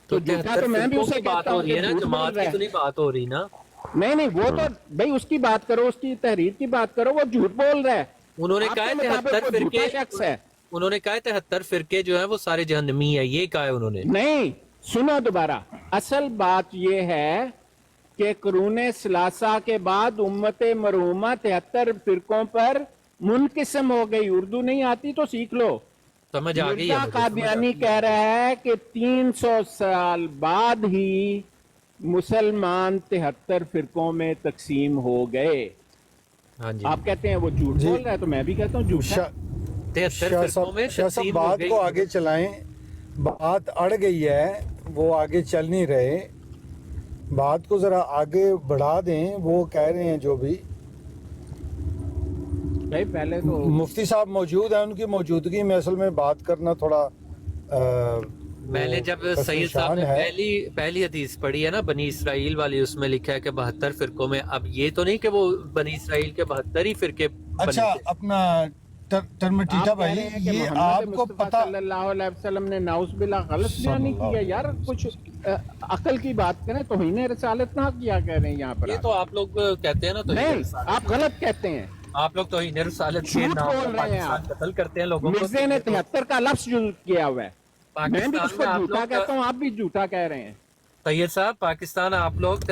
तो झूठा तो मैं भी उसे बात हो रही है ना, जमात की तो नहीं बात हो रही ना। नहीं वो तो भाई उसकी बात करो, उसकी तहरीर की बात करो, वो झूठ बोल रहा है। उन्होंने कहा 73 फ़िरके, शख्स है। उन्होंने कहा 73 फ़िरके जो है वो सारे जहन्नमी है, ये कहा है उन्होंने। नहीं, सुनो दोबारा। असल बात ये है कि कुरून सलासा के बाद उम्मत मरहूमा 73 फ़िरकों पर मुनक़िस्म हो गई। उर्दू नहीं आती तो सीख लो। समझ आ गई मिर्ज़ा कादियानी कह रहा है कि 300 साल बाद ही मुसलमान 73 फ़िरकों में तकसीम हो गए। हाँ जी। आप कहते हैं वो झूठ बोल रहा है, तो मैं भी कहता हूँ झूठ है। 73 फ़िरकों में शाह साहब तकसीम हो बात गई। को आगे चलाएं, बात अड़ गई है, वो आगे चल नहीं रहे, बात को जरा आगे बढ़ा दें। वो कह रहे हैं जो भी, भाई पहले तो मुफ्ती साहब मौजूद हैं, उनकी मौजूदगी में असल में बात करना थोड़ा मैंने जब सैयद साहब ने पहली हदीस पढ़ी है ना बनी इसराइल वाली, उसमें लिखा है कि 72 फ़िरकों में। अब ये तो नहीं कि वो बनी इसराइल के 72 ही फ़िरके बने अच्छा थे। अपना टर्मटीटा भाई, ये आपको पता सल्लल्लाहु अलैहि वसल्लम ने नाउज़ुबिल्लाह गलत बयान नहीं किया यार? कुछ अकल की बात करें, तो ही ने रिसालत ना किया कह रहे हैं यहाँ पर। ये तो आप लोग कहते हैं ना, तो नहीं, आप गलत कहते हैं। आप लोग तो ही रिसालत के झूठ नाम बोल पर रहे हैं आप। पाकिस्तान कत्ल करते हैं लोगों को। मिर्जे ने 73 का लफ्ज़ यूज़ किया हुआ है। मैं भी पाकिस्तान उसको में आप झूठा लोग कहता हूँ, आप भी झूठा कह रहे हैं। सैयद साहब, पाकिस्तान आप लोग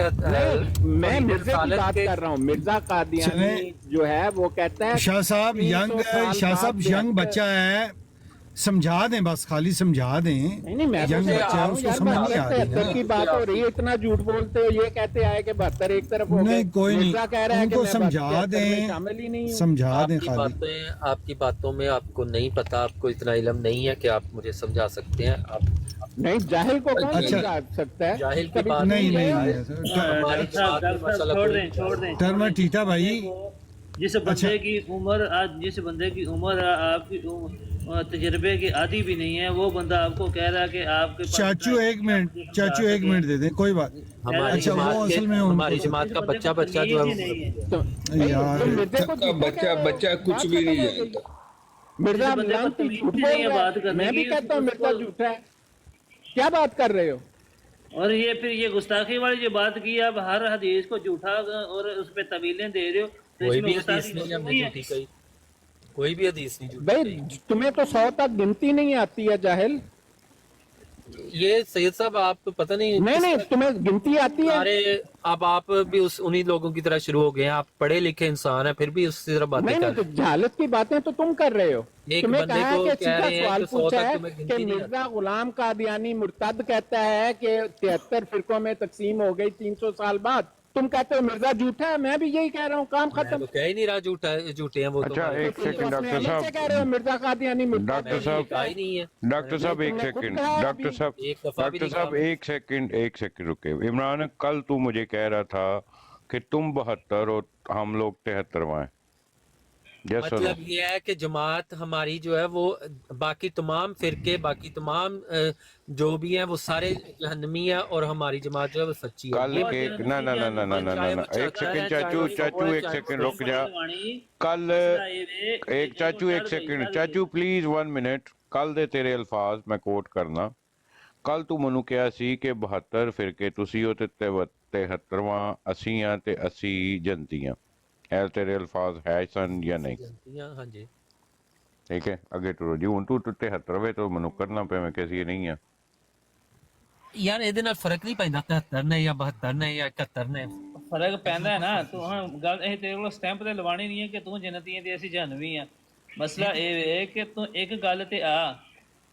मैं मिर्जे की बात कर रहा हूँ। मिर्जा कादियानी जो है वो कहता है शाह साहब यंग बच्चा है, समझा दें, बस खाली समझा दें। नहीं मैं यंग बच्चा है, उसको समझ नहीं आ रही ना। की बात हो रही है, इतना झूठ बोलते हो, ये कहते आए कि 72 एक तरफ हो गए। नहीं कोई नहीं, मिर्जा कह रहा है कि उनको मैं समझा 72 में दें, शामिल ही नहीं हूँ। समझा दें खाली। आपकी बातों में आपको नहीं पता, आपको इतना इल्म नहीं है कि आप मुझे समझा सकते हैं। आप नहीं, जाहिल को कौन अच्छा। समझा सकता है? जाहिल की कभी बात नहीं है। नहीं छोड़ दें टर्मटीटा भाई, जिस बंदे की उम्र आज जिस बंदे की उम्र आपकी तजर्बे की आदि भी नहीं है, वो बंदा आपको कह रहा है कि आपके पास चाचू एक मिनट दे दें, कोई बात। हमारी अच्छा, वो जमात असल में के, उनको- हमारी जमात का बच्चा जो है यार बच्चा कुछ भी नहीं जानता। मिर्जा लानती झूठ बोल रहा है। मैं भी कहता हूँ मिर्जा झूठा है। क्या बात कर रहे हो? और ये फिर ये गुस्ताखी वाली जो बात की, आप हर हदीस को झूठा और उस पे तवीलें दे रहे हो, तो कोई इसमें भी हदीस गुस्ताखी नहीं हमने नहीं है। झूठी कही, कोई भी हदीस नहीं झूठी भाई कही। तुम्हें तो 100 तक गिनती नहीं आती है जाहिल। ये सैयद साहब आप पता नहीं नहीं तुम्हें गिनती आती है। अरे अब आप भी उन्हीं लोगों की तरह शुरू हो गए हैं। आप पढ़े लिखे इंसान हैं, फिर भी उसी तरह बातें नहीं कर तो रहे हैं। जहालत की बातें तो तुम कर रहे हो। एक तुम्हें बंदे कहा है को कि कह सीधा रहे हैं सवाल कि 100 पूछा तक है तुम्हें कि गिनती नहीं मिर्जा गुलाम कादियानी मुर्तद कहता है कि 73 फिरकों में तकसीम हो गई 300 साल बाद। तुम कहते हो मिर्जा झूठा है। मैं भी यही कह रहा हूँ, काम मैं खत्म। तो कह ही नहीं रहा झूठे हैं वो। अच्छा तो एक सेकंड डॉक्टर से साहब, कह रहे हो मिर्जा कादियानी मुर्तद डॉक्टर है। साहब, कहा ही नहीं है। डॉक्टर साहब एक तुमने खुद सेकंड, कहा डॉक्टर अभी। साहब, एक दफा भी डॉक्टर नहीं साहब कहा। एक सेकंड रुके। इमरान कल तू मुझे कह रहा था कि तुम 72 और हम लोग 73 हैं। मतलब ये है कि जमात हमारी जो है वो बाकी तमाम फिरके, बाकी तमाम जो भी हैं वो सारे जहन्नमी है और हमारी जमात जो है वो सच्ची है। कल के ना एक सेकंड चाचू एक सेकंड रुक जा। कल एक चाचू एक सेकंड चाचू प्लीज 1 मिनट। कल दे तेरे अल्फाज मैं कोट करना ਕੱਲ ਤੂੰ ਮੈਨੂੰ ਕਿਹਾ ਸੀ ਕਿ 72 ਫਿਰਕੇ ਤੁਸੀਂ ਹੋ ਤੇ 73ਵਾਂ ਅਸੀਂ ਆ ਤੇ ਅਸੀਂ ਜਨਤੀਆਂ। ਇਹ ਤੇਰੇ ਅਲਫਾਜ਼ ਹੈ ਸਨ ਜਾਂ ਨਹੀਂ? ਜਨਤੀਆਂ, ਹਾਂਜੀ। ਠੀਕ ਹੈ, ਅੱਗੇ ਟੁਰੋ ਜੀ। ਹੁਣ ਤੂੰ 73ਵੇਂ ਤੋਂ ਮੈਨੂੰ ਕਰਨਾ ਪਿਆ ਕਿ ਅਸੀਂ ਨਹੀਂ ਆ। ਯਾਰ ਇਹਦੇ ਨਾਲ ਫਰਕ ਨਹੀਂ ਪੈਂਦਾ 73 ਨੇ ਜਾਂ 72 ਨੇ ਜਾਂ 71 ਨੇ। ਫਰਕ ਪੈਂਦਾ ਹੈ ਨਾ। ਤੂੰ ਹਾਂ ਗੱਲ ਇਹ ਤੇਰੇ ਕੋਲ ਸਟੈਂਪ ਤੇ ਲਵਾਣੀ ਨਹੀਂ ਹੈ ਕਿ ਤੂੰ ਜਨਤੀ ਹੈ ਤੇ ਅਸੀਂ ਜਹਨਵੀ ਆ। ਮਸਲਾ ਇਹ ਹੈ ਕਿ ਤੂੰ ਇੱਕ ਗੱਲ ਤੇ ਆ,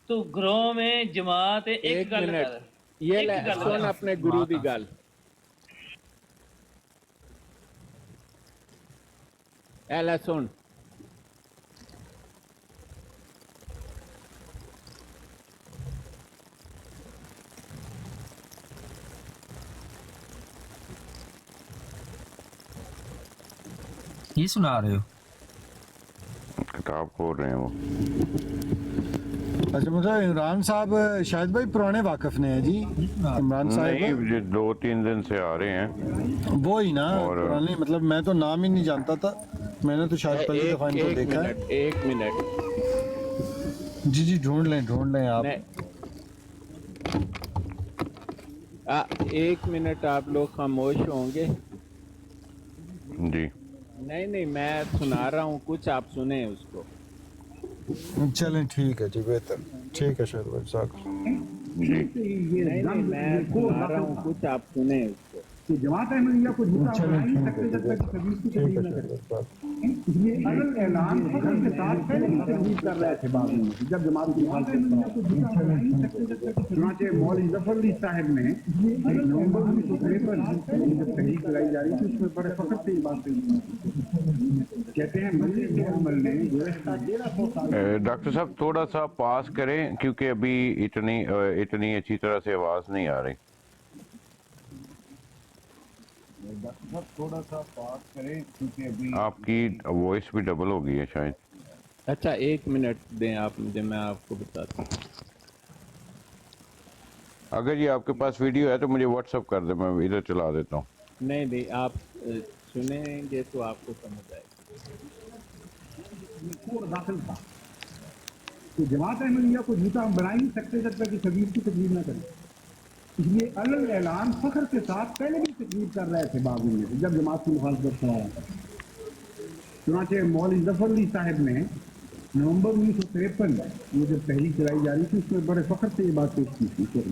ਤੂੰ ਗਰੋਹ में जमात एक गल कर। ये ले सुन अपने गुरु दी गल। ए ले सुन, ਕੀ ਸੁਣਾ ਰਹੇ ਹੋ? किताब खोल रहे हैं वो। अच्छा मतलब इमरान साहब शायद भाई पुराने वाकिफ ने हैं जी। इमरान नहीं, साहब ये 2-3 दिन से आ रहे हैं। वो ही ना और पुराने, मतलब मैं तो नाम ही नहीं जानता था, मैंने तो शायद पहली दफा इनको देखा है। एक मिनट जी जी ढूंढ लें आप। एक मिनट आप लोग खामोश होंगे? जी नहीं, मैं सुना रहा हूँ, कुछ आप सुने उसको। चलें ठीक है जी, बेहतर, ठीक है शायद भाई साहब जी। नहीं, मैं सुना रहा हूँ, कुछ आप सुने उसको। कि जमात अहमदिया को झूठा चलें बना ही ठीक है सकते जब तक तकलीफ की ठीक तकलीफ है न करे। शायद साहब। इसलिए अलग ऐलान फखर के साथ पहले ही तकलीफ कर रहे थे बाद में जब जमात की हालत को झूठा बना ही सकते जब तक। चुनांचे मौलवी जफर अली साहब ने नवंबर 1953 जब तहरीक चलाई जा रही थी उसमें बड़े फखर से ये बात कही। कहते हैं मजलिस के अमल ने गुज़श्ता 1300 साल। डॉक्टर साहब थोड़ा सा पास करें क्योंकि अभी इतनी अच्छी तरह से आवाज़ नहीं आ रही। डॉक्टर साहब थोड़ा सा पास करें क्योंकि अभी आपकी वॉइस भी डबल हो गई है शायद। अच्छा, एक मिनट दें आप मुझे, मैं आपको बताता हूँ। अगर ये आपके पास वीडियो है तो मुझे व्हाट्सअप कर दे, मैं इधर चला देता हूँ। नहीं, आप सुनेंगे तो आपको समझ आएगा। दाखिल था तो जमात अहमदिया को झूठा बना ही सकते जब तक तकलीफ की तकलीफ न करें। इसलिए अलग ऐलान फखर के साथ पहले भी तकलीफ कर रहे थे बाद में जब जमात की मुखालफत कर रहा था। चुनांचे मौलवी जफर अली साहब ने नवंबर 1953 में जब तहरीक चलाई जा रही थी उसमें बड़े फखर से ये बात पेश की थी।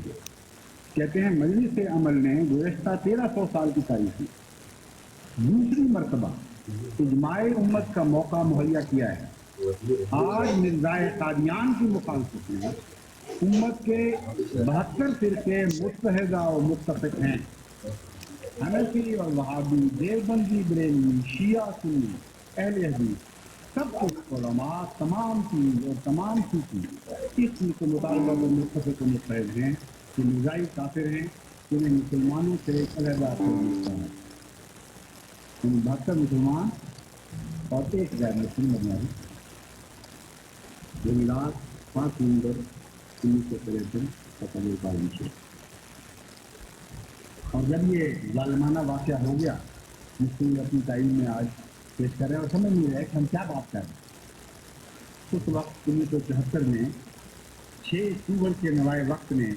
कहते हैं मजलिस से अमल ने गुज़श्ता 1300 साल की तारीख में दूसरी मरतबा इजमाए उम्मत का मौका मुहैया किया है। आज मिर्ज़ाए कादियान की मुखालफत में उम्मत के 72 फिरके मुत्तहिदा और मुत्तफिक हैं। हनफी और वहाबी, देवबंदी, बरेलवी, शिया, सुन्नी, अहले हदीस, सब कुछ उलमा तमाम चीज़ और तमाम सूफी इस चीज़ के मुताबिक मुत्तफिक और मुत्तहिद हैं कि मिर्ज़ाई काफिर हैं, उन्हें मुसलमानों से अलहदा कर दिया है। 72 मुसलमान और एक गैर मुस्लिम बनियादी ये मिलाद 5 नवंबर 1953 का कायम से। और जब ये जालिमाना वाक़या हो गया, मुस्लिम अपनी तारीख में आज पेश कर रहे हैं और समझ नहीं रहे कि हम क्या बात कर रहे हैं। उस वक्त 1974 में 6 अक्टूबर के नवाए वक्त ने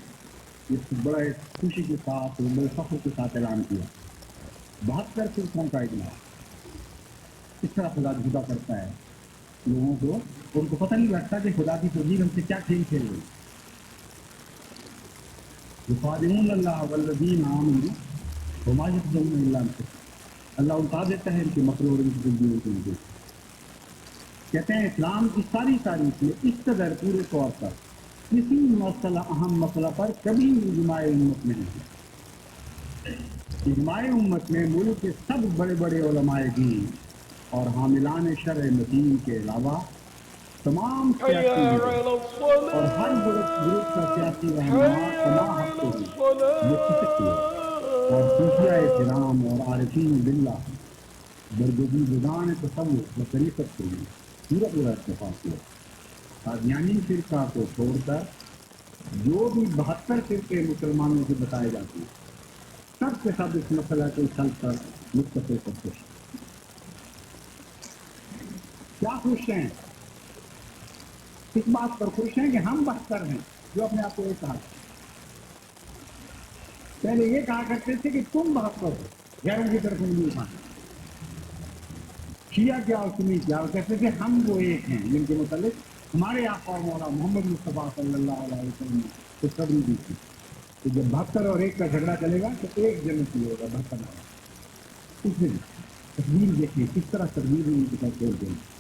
इस बड़े खुशी के साथ और बड़े फख्र के साथ ऐलान किया 72 फिरकों का इजलास। इस तरह खुदा जुदा करता है लोगों को, उनको पता नहीं लगता कि खुदा की तौहीद हमसे क्या खेल खेल रही। अल्लाह उठा देता है इनके मकरों को। कहते हैं इस्लाम की सारी तारीख में इस कदर पूरे तौर पर किसी मसला अहम मसला पर कभी इजमाए उम्मत नहीं है। इजमाए उम्मत में मुल्क के सब बड़े बड़े उलमाए दीन और हामिलान शरअ मदीन के अलावा तमाम सियासी और हर ग्रुप का सियासी रहनुमा तमाम हक़ों में मुत्तफ़िक़ हुए और सूफिया किराम और आरिफीन बिल्लाह बरगज़ी बुज़ान तसव्वुफ़ व तरीक़त के लिए पूरा इत्तेफ़ाक़ हुआ। कादियानी फ़िरक़ा को छोड़कर जो भी 72 फ़िरक़े मुसलमानों के बताए जाते हैं सब के सब इस मसला के हल पर मुत्तफ़िक़ और खुश। क्या खुश हैं? इस बात पर खुश हैं कि हम 72 हैं जो अपने आप को एक कहा। पहले ये कहा करते थे कि तुम बहत्तर हो, गैरों की तरफ उंगली उठाना। शिया क्या और सुन्नी क्या, और कहते थे हम वो एक हैं जिनके मुतालिक हमारे आका और मौला मोहम्मद मुस्तफ़ा सल्लल्लाहु अलैहि वसल्लम ने तो तबलीग दी थी कि जब 72 और 1 का झगड़ा चलेगा तो एक जन्नती होगा 72 इसलिए तकदीर देखिए किस तरह तकदीर ने इनके साथ छोड़ देंगे।